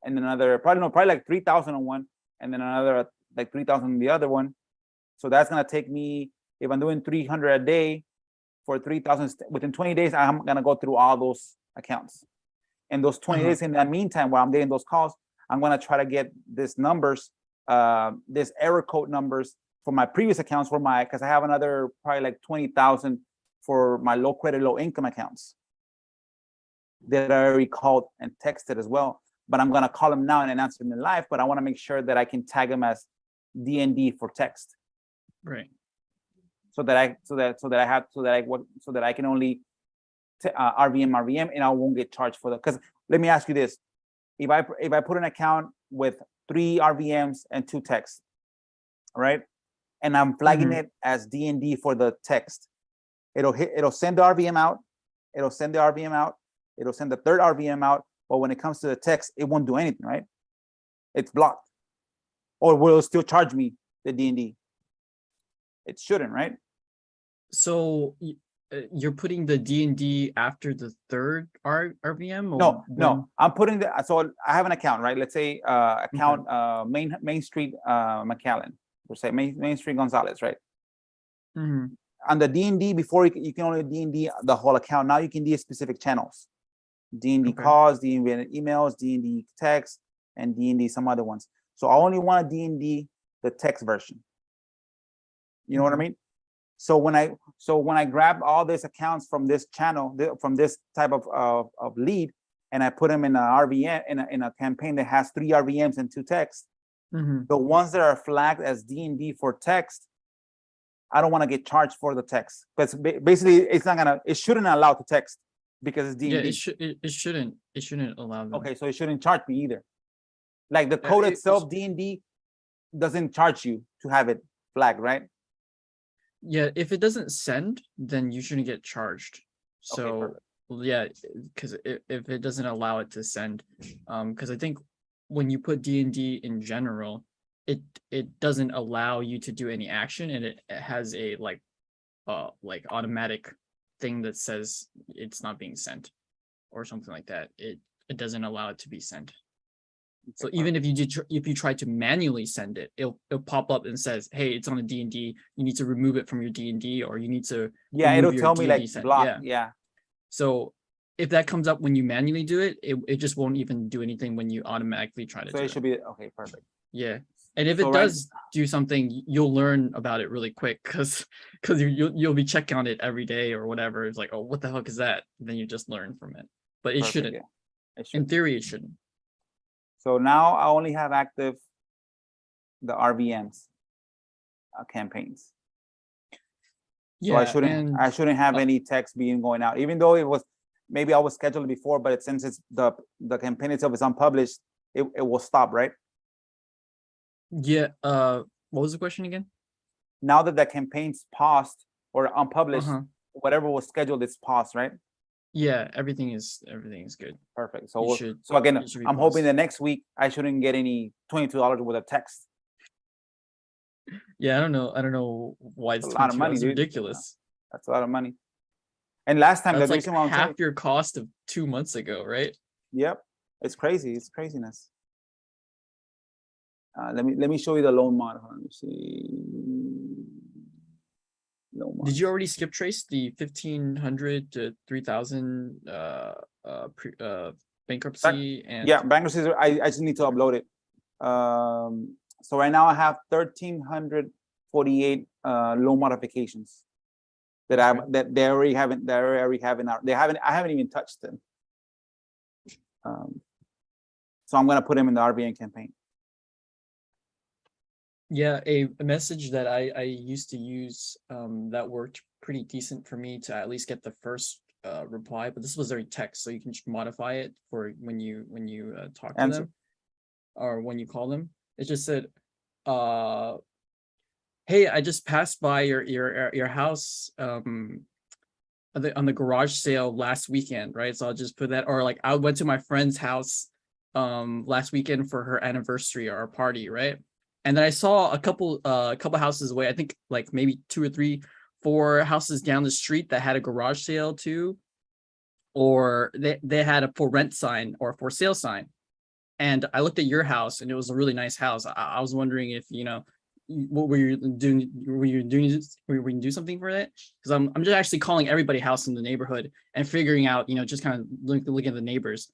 and then another probably like 3,000 on one, and then another like 3,000 on the other one. So that's gonna take me, if I'm doing 300 a day for 3,000 within 20 days, I'm gonna go through all those accounts. And those 20 days, in that meantime, while I'm getting those calls, I'm gonna try to get these numbers, this error code numbers for my previous accounts because I have another probably like 20,000 for my low credit, low income accounts that I already called and texted as well. But I'm gonna call them now and answer them in live. But I want to make sure that I can tag them as DND for text, right? So that I can only RVM, and I won't get charged for that. Because let me ask you this: if I put an account with 3 RVMs and 2 texts, right? And I'm flagging it as D&D for the text. It'll send the RVM out. It'll send the RVM out. It'll send the third RVM out. But when it comes to the text, it won't do anything, right? It's blocked. Or will it still charge me the D&D? It shouldn't, right? So you're putting the D&D after the third RVM? Or No. I'm putting so I have an account, right? Let's say account Main Street McAllen. We'll say Main Street Gonzalez, right? On the D&D, before you can only D&D the whole account. Now you can D specific channels. D&D calls, D&D emails, D&D text, and D&D some other ones. So I only want to D&D the text version. You know what I mean? So when I grab all these accounts from this channel, from this type of lead, and I put them in a RVM in a campaign that has 3 RVMs and 2 texts, the ones that are flagged as D&D for text, I don't want to get charged for the text, because basically it shouldn't allow to text because it's D&D. Yeah, it shouldn't allow them. Okay, so it shouldn't charge me either. Like the code itself, D&D doesn't charge you to have it flagged, right? Yeah, if it doesn't send, then you shouldn't get charged. So yeah, because if it doesn't allow it to send, because I think when you put D&D in general, it doesn't allow you to do any action, and it has a like automatic thing that says it's not being sent or something like that. It doesn't allow it to be sent. So even if you try to manually send it, it'll pop up and says, "Hey, it's on a D&D. You need to remove it from your D&D, or you need to it'll tell me like send." block. Yeah. So if that comes up when you manually do it, it just won't even do anything when you automatically try to. So it should be okay. Perfect. Yeah, and if it does do something, you'll learn about it really quick because you'll be checking on it every day or whatever. It's like, oh, what the heck is that? And then you just learn from it. But it shouldn't. Yeah. In theory, it shouldn't. So now I only have active the RVMs campaigns. Yeah, so I shouldn't have any text being going out, even though it was maybe I was scheduled before, but since it's the campaign itself is unpublished, it will stop, right? Yeah. What was the question again? Now that the campaign's paused or unpublished, whatever was scheduled is paused, right? Yeah, everything is good. Perfect. So again, I'm hoping that next week I shouldn't get any $22 worth of text. Yeah, I don't know why it's a lot of money. It's ridiculous. That's a lot of money. And last time that's like half your cost of 2 months ago, right? Yep, it's crazy. It's craziness. Let me show you the loan model. Let me see. Did you already skip trace the 1,500 to 3,000 bankruptcy and? Yeah, bankruptcies. I just need to upload it. So right now I have 1,348 loan modifications that I already haven't. I haven't even touched them. So I'm gonna put them in the RVN campaign. Yeah, a message that I used to use that worked pretty decent for me to at least get the first reply, but this was their text, so you can just modify it for when you talk to them or when you call them. It just said, "Hey, I just passed by your house on the garage sale last weekend," right? So I'll just put that, or like I went to my friend's house last weekend for her anniversary or a party, right? And then I saw a couple houses away, I think like maybe 2 or 3, 4 houses down the street that had a garage sale too, or they had a for rent sign or for sale sign. And I looked at your house and it was a really nice house. I was wondering if, what were you doing? Were you do something for that? Because I'm just actually calling everybody house in the neighborhood and figuring out, just kind of looking at the neighbors.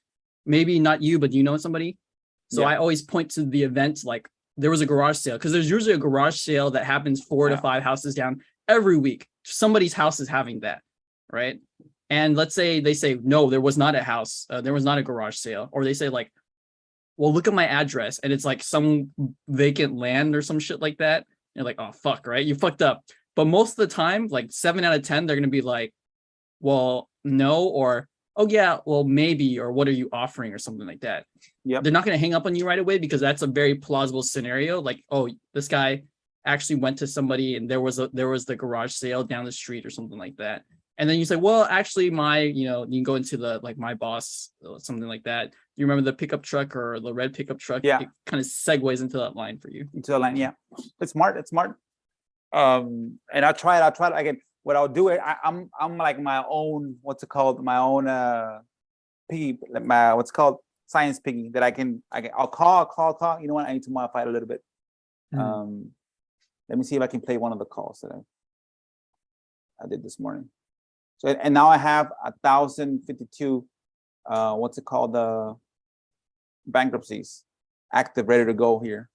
Maybe not you, but somebody. So I always point to the event like, there was a garage sale, because there's usually a garage sale that happens 4 to 5 houses down every week. Somebody's house is having that, right? And let's say they say, no, there was not a house. There was not a garage sale. Or they say like, well, look at my address. And it's like some vacant land or some shit like that. You're like, oh, fuck, right? You fucked up. But most of the time, like 7 out of 10, they're going to be like, well, no, or oh yeah, well maybe, or what are you offering, or something like that. Yep. They're not going to hang up on you right away, because that's a very plausible scenario. Like, oh, this guy actually went to somebody and there was the garage sale down the street or something like that. And then you say, well, actually you can go into the, like, my boss, something like that. You remember the pickup truck, or the red pickup truck? Yeah. It kind of segues into that line for you. Into the line, yeah. It's smart. And I'll try it again. What I'll do, I'm like my own, my own piggy, science piggy, that I'll call. You know what? I need to modify it a little bit. Let me see if I can play one of the calls that I did this morning. So, and now I have 1,052, the bankruptcies active, ready to go here.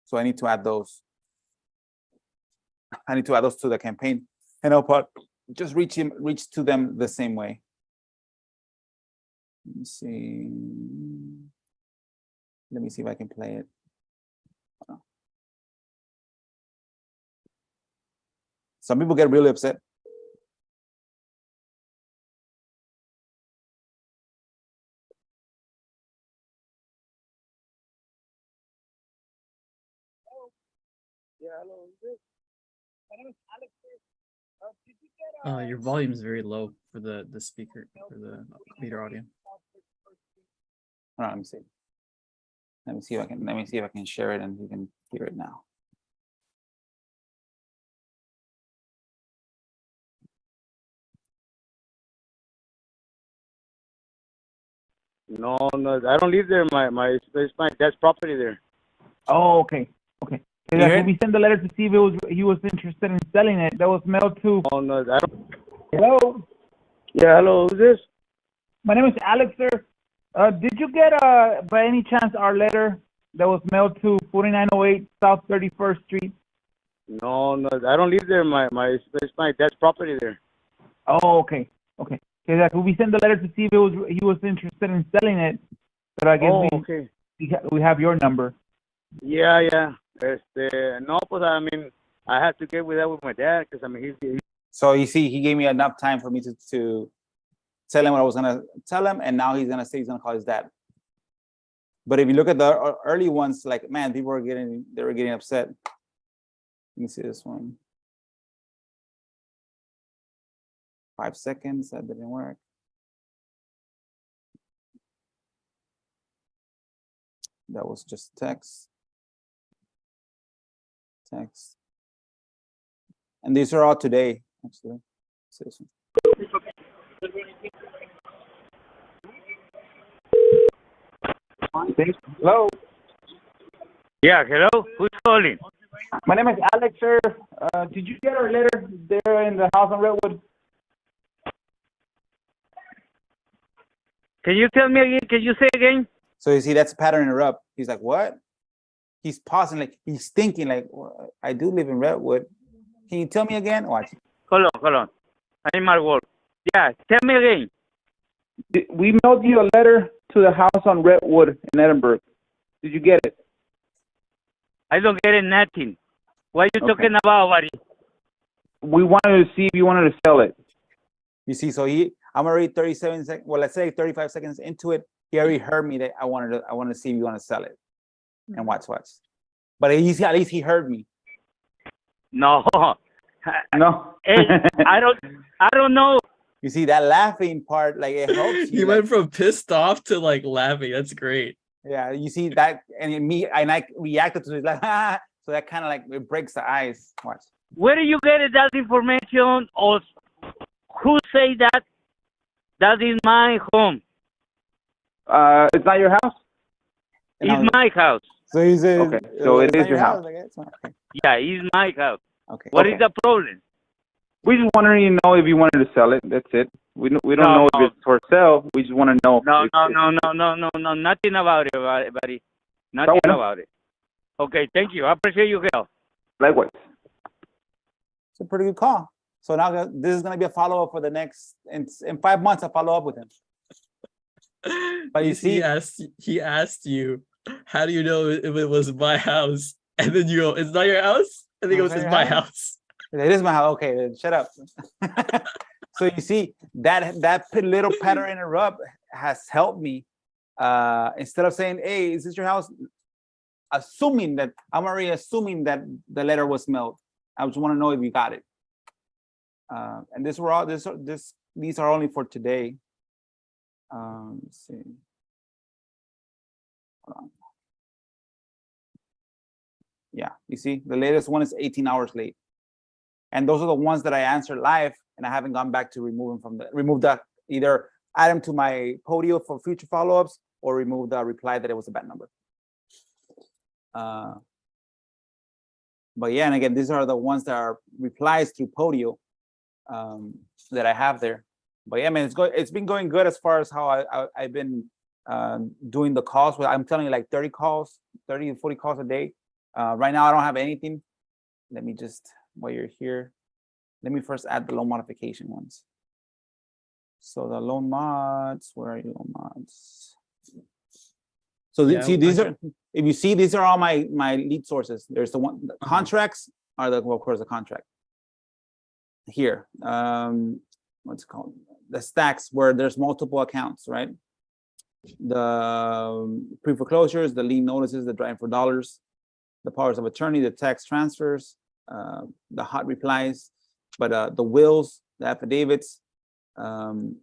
So I need to add those. To the campaign, and I'll just reach to them the same way. Let me see if I can play it. Some people get really upset. Your volume is very low for the speaker, for the computer audio. Hold on, let me see. Let me see if I can share it and you can hear it now. No, I don't live there. It's my dad's property there. Oh, okay. You hear it? We sent the letter to see if he was interested in selling it. That was mailed to. Oh, no, I don't. Hello. Yeah, hello, who's this? My name is Alex, sir. Did you get by any chance our letter that was mailed to 4908 South 31st Street? No, I don't live there. It's my dad's property there. Oh, okay. We sent the letter to see if he was interested in selling it, but I guess we have your number. Yeah. No, but I mean, I have to get with that with my dad, because I mean, he's. So you see, he gave me enough time for me to tell him what I was gonna tell him, and now he's gonna say he's gonna call his dad. But if you look at the early ones, like, man, people were getting upset. Let me see this one. 5 seconds, that didn't work. That was just text. And these are all today, actually. See this one. Hello. Yeah, hello. Who's calling? My name is Alex, sir. Did you get our letter there in the house on Redwood? Can you tell me again? Can you say again? So you see, that's a pattern interrupt. He's like, what? He's pausing, like he's thinking, like, well, I do live in Redwood. Can you tell me again? Watch. Hold on. I'm at work. Yeah, tell me again. We mailed you a letter to the house on Redwood in Edinburgh. Did you get it? I don't get it, nothing. What are you talking about, buddy? We wanted to see if you wanted to sell it. You see, so I'm already 37 seconds. Well, let's say 35 seconds into it. He already heard me that I wanted to see if you want to sell it. And watch. But at least he heard me. No. No. I don't know. You see that laughing part, like it helps you. He went from pissed off to like laughing. That's great. Yeah, you see that, and I reacted to it like, so that kind of like it breaks the ice. Watch. Where do you get that information, or who say that? That is my home. It's not your house? It's my house. So he said, okay, so it is your house. I guess. Okay. Yeah, it's my house. Okay. What is the problem? We just wanted to know if you wanted to sell it. That's it. We don't know if it's for sale. We just want to know. No, nothing about it, buddy. Nothing about it. Okay, thank you. I appreciate your help. Likewise. It's a pretty good call. So now this is going to be a follow-up for the next, in 5 months, I'll follow up with him. But you see, he asked you, how do you know if it was my house? And then you go, it's not your house? And he goes, it's my house. It is my house. Okay, then shut up. So you see that little pattern interrupt has helped me. Instead of saying, "Hey, is this your house?" Assuming that I'm already assuming that the letter was mailed. I just want to know if you got it. And these are only for today. Let's see. Hold on. Yeah, you see, the latest one is 18 hours late. And those are the ones that I answered live, and I haven't gone back to remove that, either add them to my Podio for future follow-ups or remove the reply that it was a bad number. But yeah, and again, these are the ones that are replies through Podio that I have there. But yeah, man, it's been going good as far as how I've been doing the calls. I'm telling you, like 30 to 40 calls a day. Right now, I don't have anything. Let me just, while you're here, let me first add the loan modification ones. So the loan mods, where are your loan mods? So Yeah, see, these are, if you see, these are all my lead sources. There's the one, the contracts are the, well, of course, the contract. Here, what's it called? The stacks where there's multiple accounts, right? The pre-foreclosures, the lien notices, the driving for dollars, the powers of attorney, the tax transfers, the hot replies, but the wills, the affidavits, probates,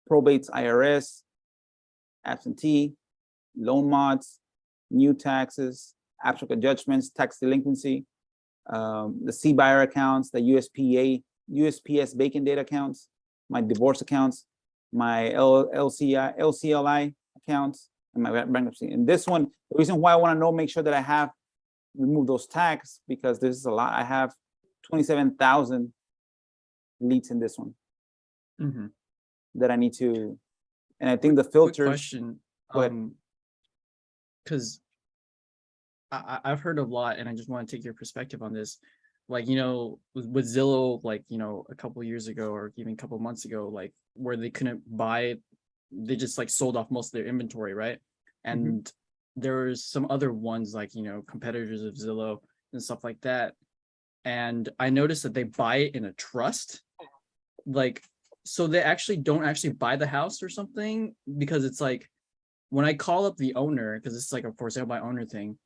IRS, absentee, loan mods, new taxes, abstract judgments, tax delinquency, the C buyer accounts, the USPS vacant data accounts, my divorce accounts, my LCLI accounts, and my bankruptcy. And this one, the reason why I want to know, make sure that I have remove those tags, because this is a lot. I have 27,000 leads in this one that I need to, and I think the filters. Quick question, because I've heard a lot, and I just want to take your perspective on this. Like, you know, with Zillow, like, you know, a couple of years ago or even a couple of months ago, like where they couldn't buy, they just like sold off most of their inventory, right? And there's some other ones like, you know, competitors of Zillow and stuff like that. And I noticed that they buy it in a trust. Like, so they actually don't actually buy the house or something, because it's like, when I call up the owner, because it's like a for sale by owner thing,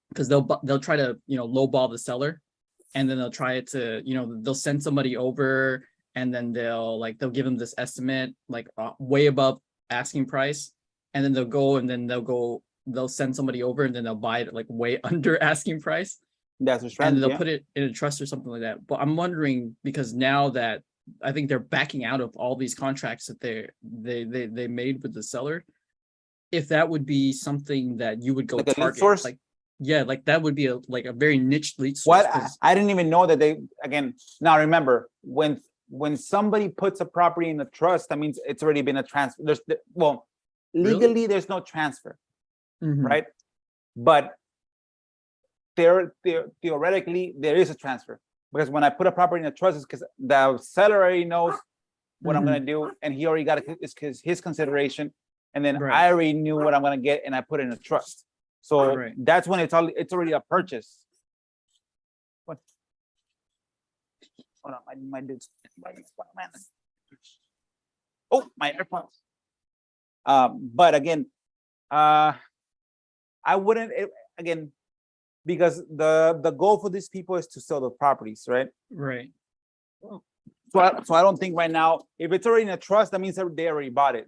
because they'll try to, you know, lowball the seller, and then they'll try to, you know, they'll send somebody over, and then they'll give them this estimate like way above asking price, and then they'll send somebody over, and then they'll buy it like way under asking price. That's a strategy, and they'll put it in a trust or something like that. But I'm wondering, because now that I think they're backing out of all these contracts that they made with the seller, if that would be something that you would go like target, source? like, yeah, like that would be a very niche lead source. What? I didn't even know that they, again, now remember, when somebody puts a property in a trust, that means it's already been a transfer. Legally, there's no transfer, right? But theoretically, there is a transfer, because when I put a property in a trust, it's because the seller already knows what I'm going to do, and he already got his consideration, and then I already knew what I'm going to get, and I put it in a trust. So that's when it's already a purchase. What? Hold on, my dude's. Oh, my AirPods. But again, I wouldn't again, because the goal for these people is to sell the properties, right? Right. So I don't think right now, if it's already in a trust, that means that they already bought it.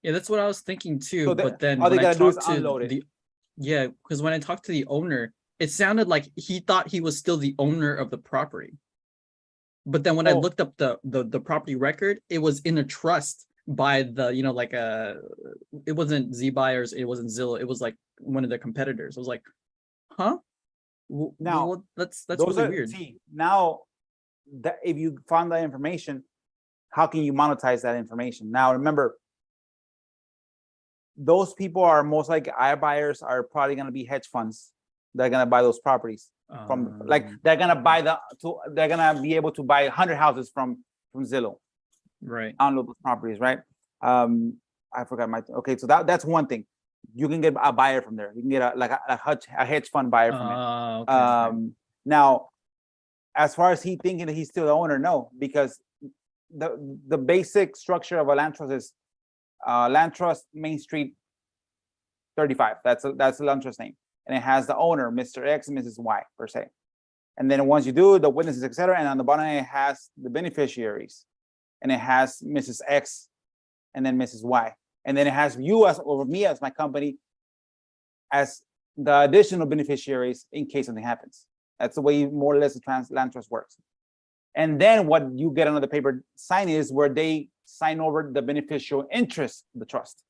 Yeah, that's what I was thinking too. So but then all they when I gotta do is talked to unload it. because when I talked to the owner, it sounded like he thought he was still the owner of the property. But then when I looked up the property record, it was in a trust by the, you know, like it wasn't Z Buyers, it wasn't Zillow, it was like one of their competitors. I was like, huh? Now that's really weird. See, now that if you found that information, how can you monetize that information? Now remember, those people are most like iBuyers are probably going to be hedge funds. They're going to buy those properties from, like, they're going to buy they're going to be able to buy 100 houses from Zillow. Right. Unload those properties, right? I forgot okay. So that's one thing. You can get a buyer from there. You can get a hedge fund buyer from it. Okay. Now, as far as he thinking that he's still the owner, no, because the basic structure of a land trust is land trust Main Street 35. That's the land trust name, and it has the owner, Mr. X and Mrs. Y per se. And then once you do the witnesses, etc., and on the bottom it has the beneficiaries, and it has Mrs. X, and then Mrs. Y, and then it has you as or me as my company as the additional beneficiaries in case something happens. That's the way more or less the land trust works. And then what you get on the paper sign is where they sign over the beneficial interest of the trust.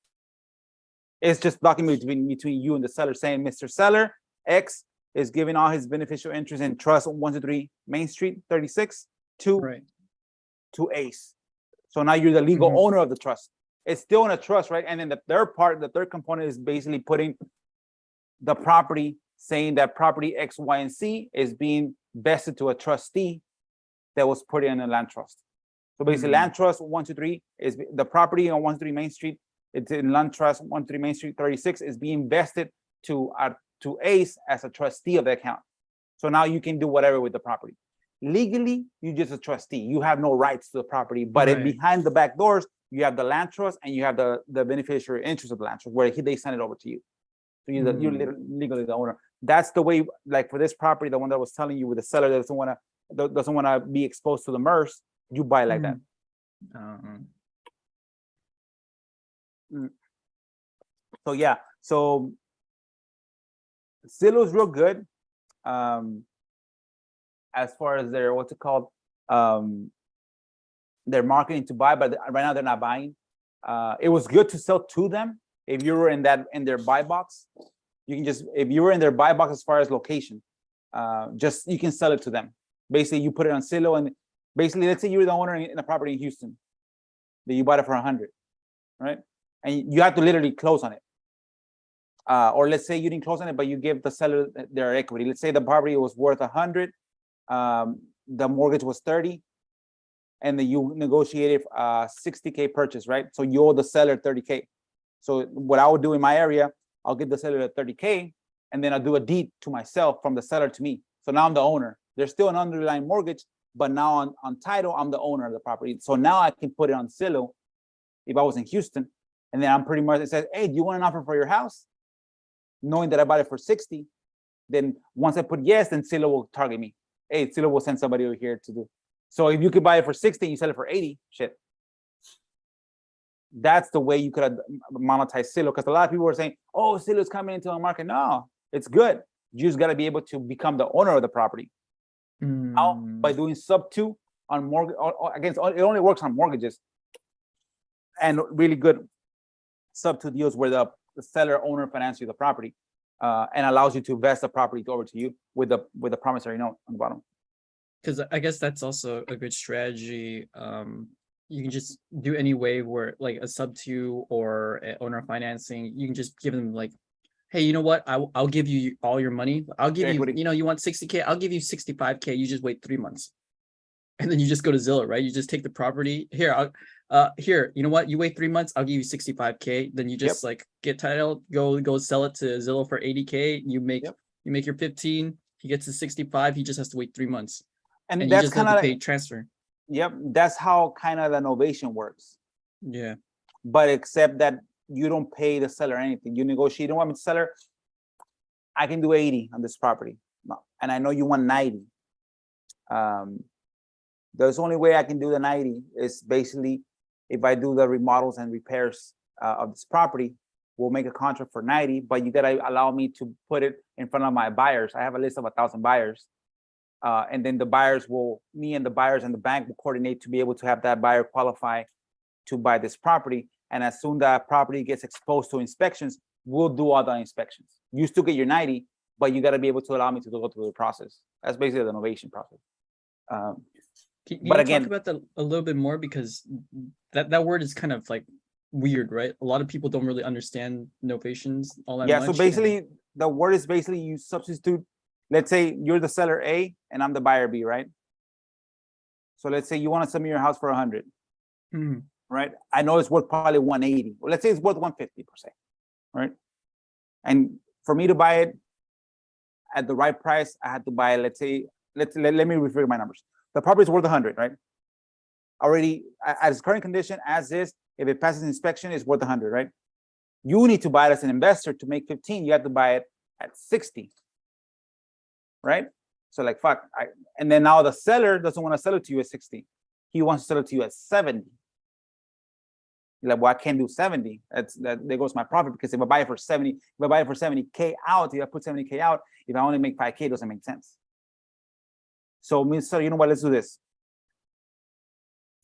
It's just document between you and the seller saying, Mr. Seller X is giving all his beneficial interest in trust 123 Main Street 36 to Ace. So now you're the legal owner of the trust. It's still in a trust, right? And then the third component is basically putting the property, saying that property X, Y, and Z is being vested to a trustee that was put in a land trust. So basically, land trust 123 is the property on 123 Main Street. It's in land trust 123 Main Street 36 is being vested to Ace as a trustee of the account. So now you can do whatever with the property. Legally, you're just a trustee. You have no rights to the property, but behind the back doors, you have the land trust and you have the beneficiary interest of the land trust where they send it over to you. So you're legally the owner. That's the way, like for this property, the one that I was telling you with the seller that doesn't want to be exposed to the MERS, you buy like that. So yeah, so Zillow's real good as far as their what's it called, their marketing to buy, but right now they're not buying. It was good to sell to them if you were in their buy box. You can just, if you were in their buy box as far as location, just you can sell it to them. Basically, you put it on Zillow, and basically, let's say you're the owner in a property in Houston that you bought it for 100, right? And you have to literally close on it. Or let's say you didn't close on it, but you give the seller their equity. Let's say the property was worth 100, the mortgage was 30, and then you negotiated 60K purchase, right? So you owe the seller 30K. So what I would do in my area, I'll give the seller 30K, and then I'll do a deed to myself from the seller to me. So now I'm the owner. There's still an underlying mortgage, but now on title, I'm the owner of the property. So now I can put it on Zillow if I was in Houston, and then I'm pretty much, it says, hey, do you want an offer for your house? Knowing that I bought it for 60, then once I put yes, then Zillow will target me. Hey, Zillow will send somebody over here to do. So if you could buy it for 60, you sell it for 80, shit. That's the way you could monetize Zillow, because a lot of people were saying, oh, Zillow's coming into the market. No, it's good. You just got to be able to become the owner of the property. Now, by doing sub 2 on mortgage, against it only works on mortgages, and really good sub 2 deals where the seller owner finances you the property and allows you to vest the property over to you with the promissory note on the bottom. Because I guess that's also a good strategy. You can just do any way where like a sub 2 or owner financing, you can just give them like, hey, you know what? I'll give you all your money. I'll give you, you want 60K, I'll give you 65K. You just wait 3 months. And then you just go to Zillow, right? You just take the property. Here, here, you know what? You wait 3 months, I'll give you 65K. Then you just like get title, go sell it to Zillow for 80K. You make your 15, he gets to 65, he just has to wait 3 months. And that's you just have to pay transfer. Yep, that's how kind of the novation works. Yeah. But except that you don't pay the seller anything. You negotiate, you don't want me to seller, I can do 80 on this property. No. And I know you want 90. There's only way I can do the 90 is basically if I do the remodels and repairs of this property, we'll make a contract for 90, but you gotta allow me to put it in front of my buyers. I have a list of 1,000 buyers. And then the buyers me and the buyers and the bank will coordinate to be able to have that buyer qualify to buy this property. And as soon as that property gets exposed to inspections, we'll do all the inspections. You still get your 90, but you got to be able to allow me to go through the process. That's basically the novation process. Can you talk about that a little bit more, because that word is kind of like weird, right? A lot of people don't really understand novations all that much. So basically, the word is basically you substitute. Let's say you're the seller A and I'm the buyer B, right? So let's say you want to sell me your house for 100, right? I know it's worth probably 180. Well, let's say it's worth 150 per se, right? And for me to buy it at the right price, I had to buy, let's say, let me refigure my numbers. The property is worth 100, right? already at its current condition as is. If it passes inspection, it's worth 100, right? You need to buy it as an investor to make 15. You have to buy it at 60, right? So like, fuck. And then now the seller doesn't want to sell it to you at 60. He wants to sell it to you at 70. You're like, well, I can't do 70. There goes my profit, because if I buy it for 70, if I buy it for 70K out, if I put 70K out, if I only make 5K, it doesn't make sense. So, you know what? Let's do this.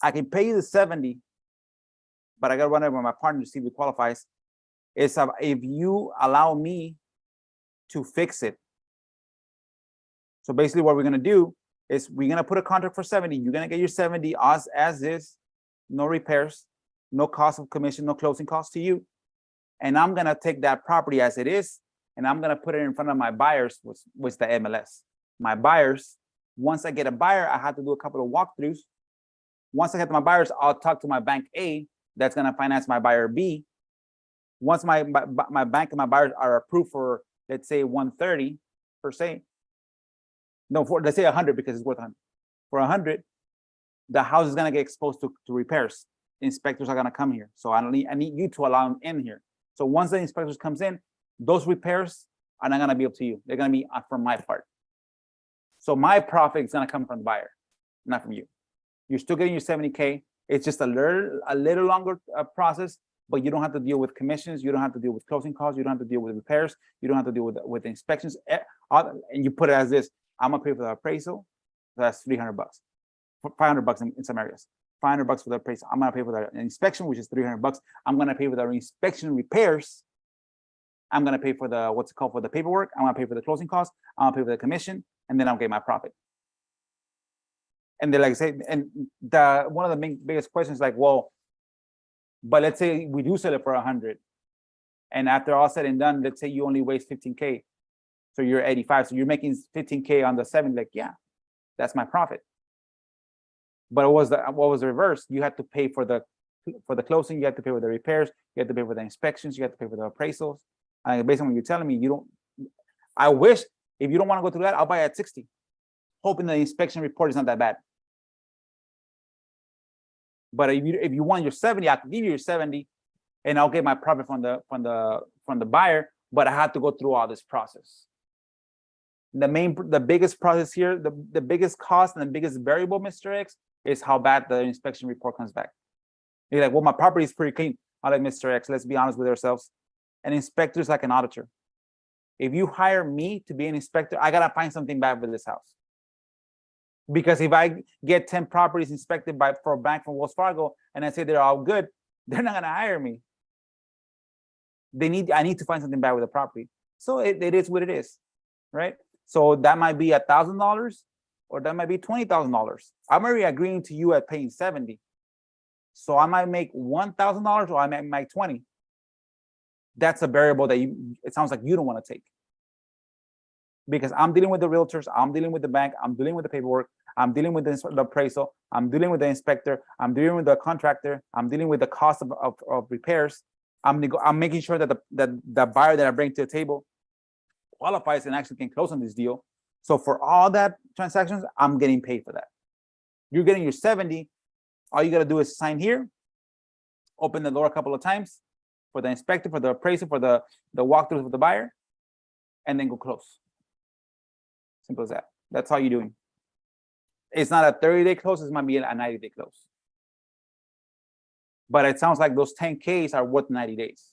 I can pay you the 70, but I got to run it with my partner to see if it qualifies. If you allow me to fix it. So basically what we're going to do is we're going to put a contract for 70. You're going to get your 70 as is, no repairs, no cost of commission, no closing costs to you. And I'm going to take that property as it is, and I'm going to put it in front of my buyers with the MLS. My buyers, once I get a buyer, I have to do a couple of walkthroughs. Once I get to my buyers, I'll talk to my bank A that's going to finance my buyer B. Once my bank and my buyers are approved for, let's say, 130 per se. No, let's say 100, because it's worth 100. For 100, the house is going to get exposed to repairs. Inspectors are going to come here. So I need you to allow them in here. So once the inspectors comes in, those repairs are not going to be up to you. They're going to be from my part. So my profit is going to come from the buyer, not from you. You're still getting your 70K. It's just a little longer process, but you don't have to deal with commissions. You don't have to deal with closing costs. You don't have to deal with repairs. You don't have to deal with inspections. And you put it as this: I'm gonna pay for the appraisal. That's $300, $500 in some areas. $500 for the appraisal. I'm gonna pay for the inspection, which is $300. I'm gonna pay for the inspection repairs. I'm gonna pay for the for the paperwork. I'm gonna pay for the closing costs. I'm gonna pay for the commission, and then I'll get my profit. And they're like, say, and one of the biggest questions is like, well, but let's say we do sell it for 100, and after all said and done, let's say you only waste 15K, so you're 85, so you're making 15K on the 70. Like, yeah, that's my profit. But what was the reverse? You had to pay for the closing, you had to pay for the repairs, you had to pay for the inspections, you had to pay for the appraisals. Based on what you're telling me, you don't. I wish, if you don't want to go through that, I'll buy it at 60, hoping the inspection report is not that bad. But if you want your 70, I can give you your 70, and I'll get my profit from the buyer. But I have to go through all this process. The biggest process here, the biggest cost and the biggest variable, Mr. X, is how bad the inspection report comes back. You're like, well, my property is pretty clean. I'm like, Mr. X, let's be honest with ourselves. An inspector is like an auditor. If you hire me to be an inspector, I gotta find something bad with this house. Because if I get 10 properties inspected for a bank from Wells Fargo and I say they're all good, they're not gonna hire me. I need to find something bad with the property. So it is what it is, right? So that might be $1,000, or that might be $20,000. I'm already agreeing to you at paying 70. So I might make $1,000, or I might make 20. That's a variable that it sounds like you don't want to take. Because I'm dealing with the realtors, I'm dealing with the bank, I'm dealing with the paperwork, I'm dealing with the appraisal, I'm dealing with the inspector, I'm dealing with the contractor, I'm dealing with the cost of repairs. I'm making sure that the buyer that I bring to the table qualifies and actually can close on this deal. So for all that transactions, I'm getting paid for that. You're getting your 70. All you got to do is sign here, open the door a couple of times for the inspector, for the appraisal, for the walkthrough with the buyer, and then go close. Simple as that. That's all you're doing. It's not a 30-day close. It might be a 90-day close. But it sounds like those 10Ks are worth 90 days.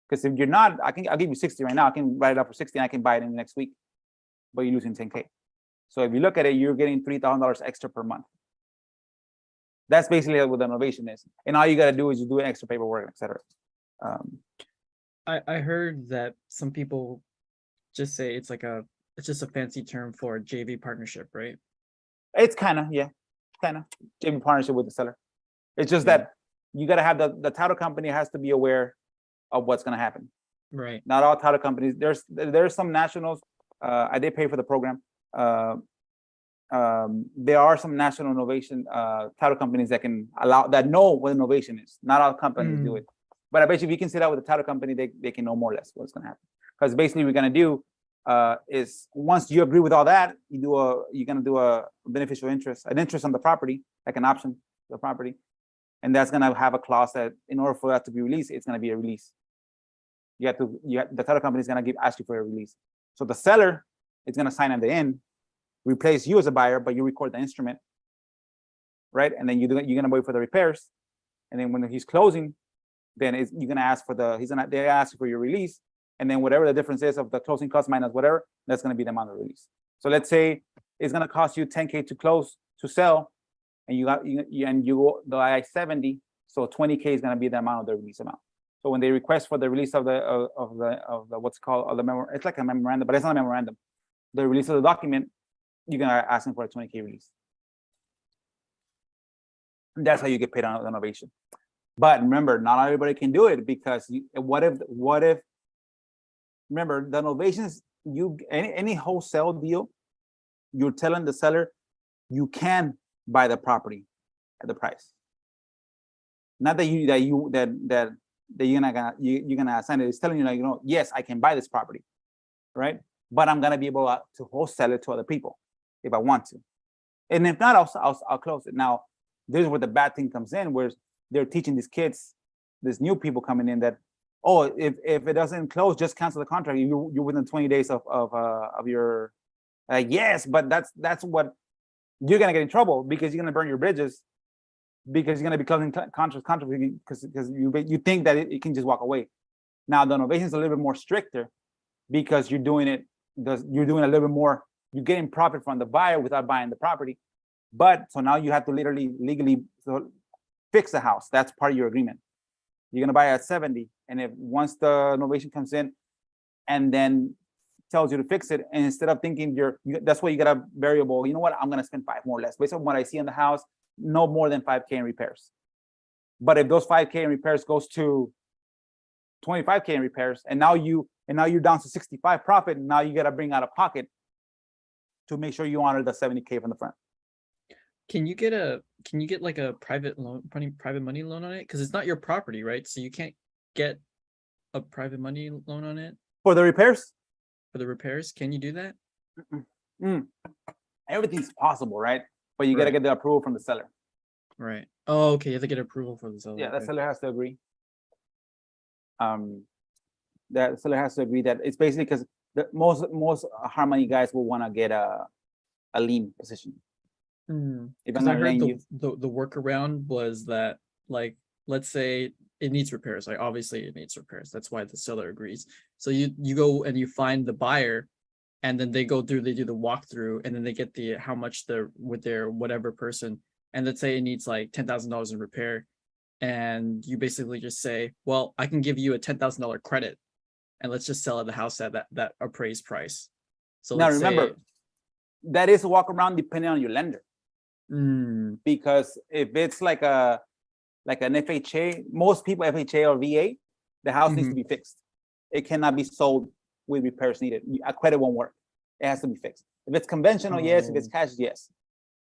Because if you're not, I'll give you 60 right now. I can write it up for 60 and I can buy it in the next week. But you're losing 10K. So if you look at it, you're getting $3,000 extra per month. That's basically what the innovation is. And all you got to do is you do extra paperwork, etc. I heard that some people just say it's just a fancy term for JV partnership, right? It's kind of JV partnership with the seller. It's just that you got to have the title company has to be aware of what's going to happen. Right. Not all title companies. There's some nationals. I did pay for the program. There are some national innovation title companies that know what innovation is. Not all companies do it. But I bet you if you can sit out with a title company, they can know more or less what's going to happen. Because basically what we're going to do is once you agree with all that, you're going to do a beneficial interest, an interest on the property. like an option to the property. And that's gonna have a clause that in order for that to be released, it's gonna be a release. The title company is gonna ask you for a release. So the seller is gonna sign at the end, replace you as a buyer, but you record the instrument, right? And then you're gonna wait for the repairs. And then when he's closing, then you're gonna ask for they ask you for your release. And then whatever the difference is of the closing cost minus whatever, that's gonna be the amount of release. So let's say it's gonna cost you 10K to sell, and you go the I-70, so 20K is gonna be the amount of the release amount. So when they request for the release of the what's called it's like a memorandum, but it's not a memorandum. The release of the document, you're gonna ask them for a 20K release. And that's how you get paid on the novation. But remember, not everybody can do it, because what if remember, the novations, any wholesale deal, you're telling the seller you can buy the property at the price. Not that you're gonna assign it. It's telling you, like, yes, I can buy this property, right? But I'm gonna be able to wholesale it to other people if I want to. And if not, I'll close it. Now, this is where the bad thing comes in, where they're teaching these kids, these new people coming in, that, oh, if it doesn't close, just cancel the contract. You're within 20 days of your, yes, but that's what you're gonna get in trouble, because you're gonna burn your bridges, because you're gonna be closing contracts because you think that it can just walk away. Now the novation is a little bit more stricter, because you're doing a little bit more. You're getting profit from the buyer without buying the property. But so now you have to legally fix the house. That's part of your agreement. You're gonna buy at 70, and if once the novation comes in, and then tells you to fix it, and instead of thinking that's why you got a variable. You know what? I'm gonna spend 5 more or less based on what I see in the house. No more than 5K in repairs. But if those 5K in repairs goes to 25K in repairs, and now you're down to 65 profit, now you gotta bring out of pocket to make sure you honor the 70K from the front. Can you get like a private money loan on it? Because it's not your property, right? So you can't get a private money loan on it For the repairs? for the repairs. Can you do that? Everything's possible, right? But you gotta get the approval from the seller. Right. Oh, okay. You have to get approval from the seller. Yeah, the okay. seller has to agree. That seller has to agree that it's basically because most hard money guys will want to get a lien position. If I'm Because I not heard letting the workaround was that, like, let's say it needs repairs. Like, obviously it needs repairs. That's why the seller agrees. So you go and you find the buyer, and then they do the walkthrough, and then they get how much with their whatever person. And let's say it needs like $10,000 in repair. And you basically just say, well, I can give you a $10,000 credit, and let's just sell the house at that appraised price. So now let's remember, that is a walk around depending on your lender. Because if it's like an FHA, most people FHA or VA, the house needs to be fixed. It cannot be sold with repairs needed. A credit won't work. It has to be fixed. If it's conventional, yes. If it's cash, yes.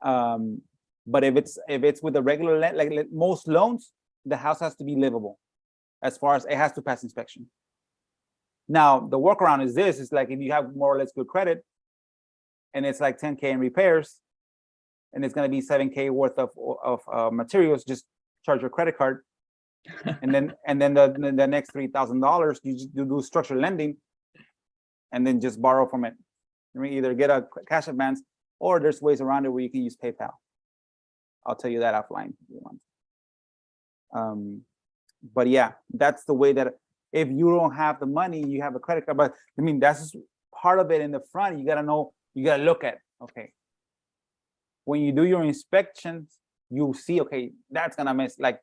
But if it's with a regular like most loans, the house has to be livable. As far as it has to pass inspection. Now the workaround is this: it's like if you have more or less good credit, and it's like 10K in repairs, and it's going to be 7K worth of materials, just charge your credit card, and then the next $3,000 you do structured lending, and then just borrow from it. I mean, either get a cash advance, or there's ways around it where you can use PayPal. I'll tell you that offline if you want. But yeah, that's the way that if you don't have the money, you have a credit card. But I mean, that's just part of it in the front. You gotta know, you gotta look at, okay. When you do your inspections, you see, okay, that's gonna miss, like,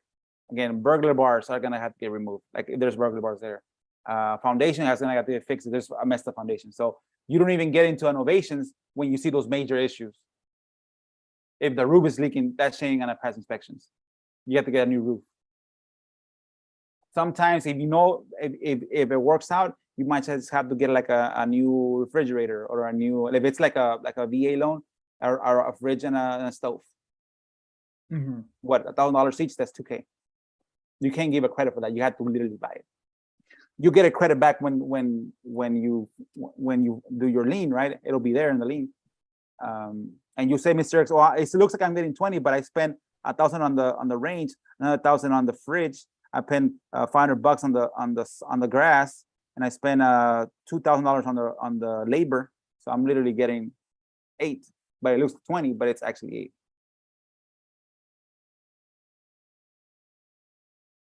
again, burglar bars are gonna have to get removed. Like if there's burglar bars there. Foundation has gonna have to get fixed if there's a messed up foundation. So you don't even get into innovations when you see those major issues. If the roof is leaking, that's ain't gonna pass inspections. You have to get a new roof. Sometimes if if it works out, you might just have to get like a new refrigerator, or a new, if it's like a VA loan, or a fridge and a stove. What, $1,000 each? That's $2K. You can't give a credit for that. You have to literally buy it. You get a credit back when you do your lien, right? It'll be there in the lien. And you say, Mr. X, well, it looks like I'm getting 20, but I spent 1,000 on the range, another 1,000 on the fridge. I spent $500 on the grass, and I spent $2,000 on the labor. So I'm literally getting 8, but it looks 20, but it's actually 8.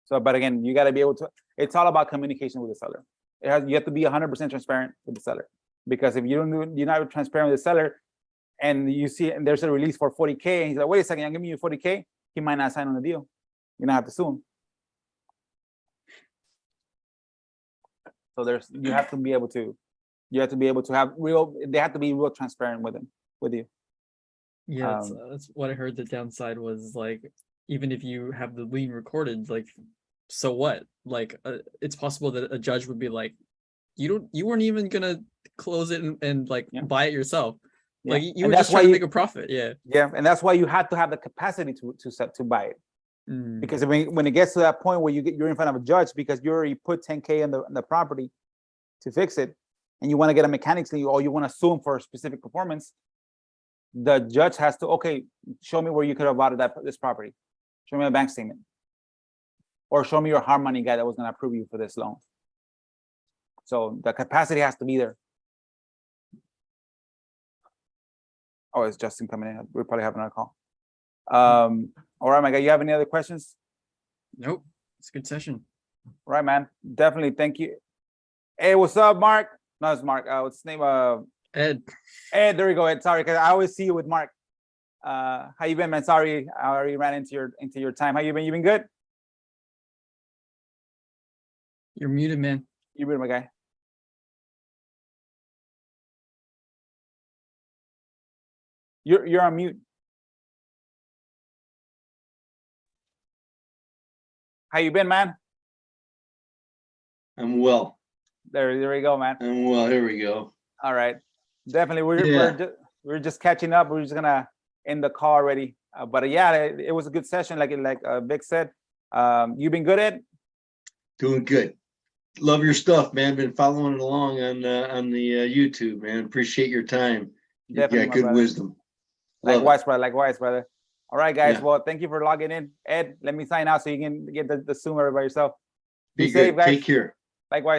So, but again, you got to be able to. It's all about communication with the seller. You have to be 100% transparent with the seller, because if you're not transparent with the seller, and you see and there's a release for 40K, and he's like, wait a second, I'm giving you 40K, he might not sign on the deal. You're gonna have to sue him. So you have to be able to have they have to be real transparent with you. Yeah, that's what I heard. The downside was like, even if you have the lien recorded, like, so what? Like, it's possible that a judge would be like, you weren't even gonna close it and like buy it yourself. Yeah. Like you were just trying to make a profit. Yeah. Yeah, and that's why you have to have the capacity to buy it. Because when it gets to that point where you're in front of a judge because you already put 10K in the property to fix it, and you want to get a mechanics lien, or you want to sue him for a specific performance, the judge has to, okay, show me where you could have bought this property. Show me a bank statement, or show me your hard money guy that was going to approve you for this loan. So the capacity has to be there. Oh, it's Justin coming in. We'll probably have another call. All right, my guy, you have any other questions? Nope. It's a good session. All right, man. Definitely. Thank you. Hey, what's up, Mark? No, it's Mark. What's his name? Ed. Ed, there we go, Ed. Sorry, because I always see you with Mark. How you been, man? Sorry, I already ran into your time. How you been? You been good? You're muted, man. You muted, my guy. You're on mute. How you been, man? I'm well. There we go, man. I'm well. Here we go. All right. Definitely. We're just catching up. We're just gonna end the call already. But yeah, it was a good session. Like Vic said. You been good, Ed? Doing good. Love your stuff, man. Been following it along on the YouTube, man. Appreciate your time. You've got good wisdom. Likewise, brother. Likewise, brother. All right, guys. Yeah. Well, thank you for logging in. Ed, let me sign out so you can get the Zoom by yourself. Be safe, good. guys. Take care. Likewise.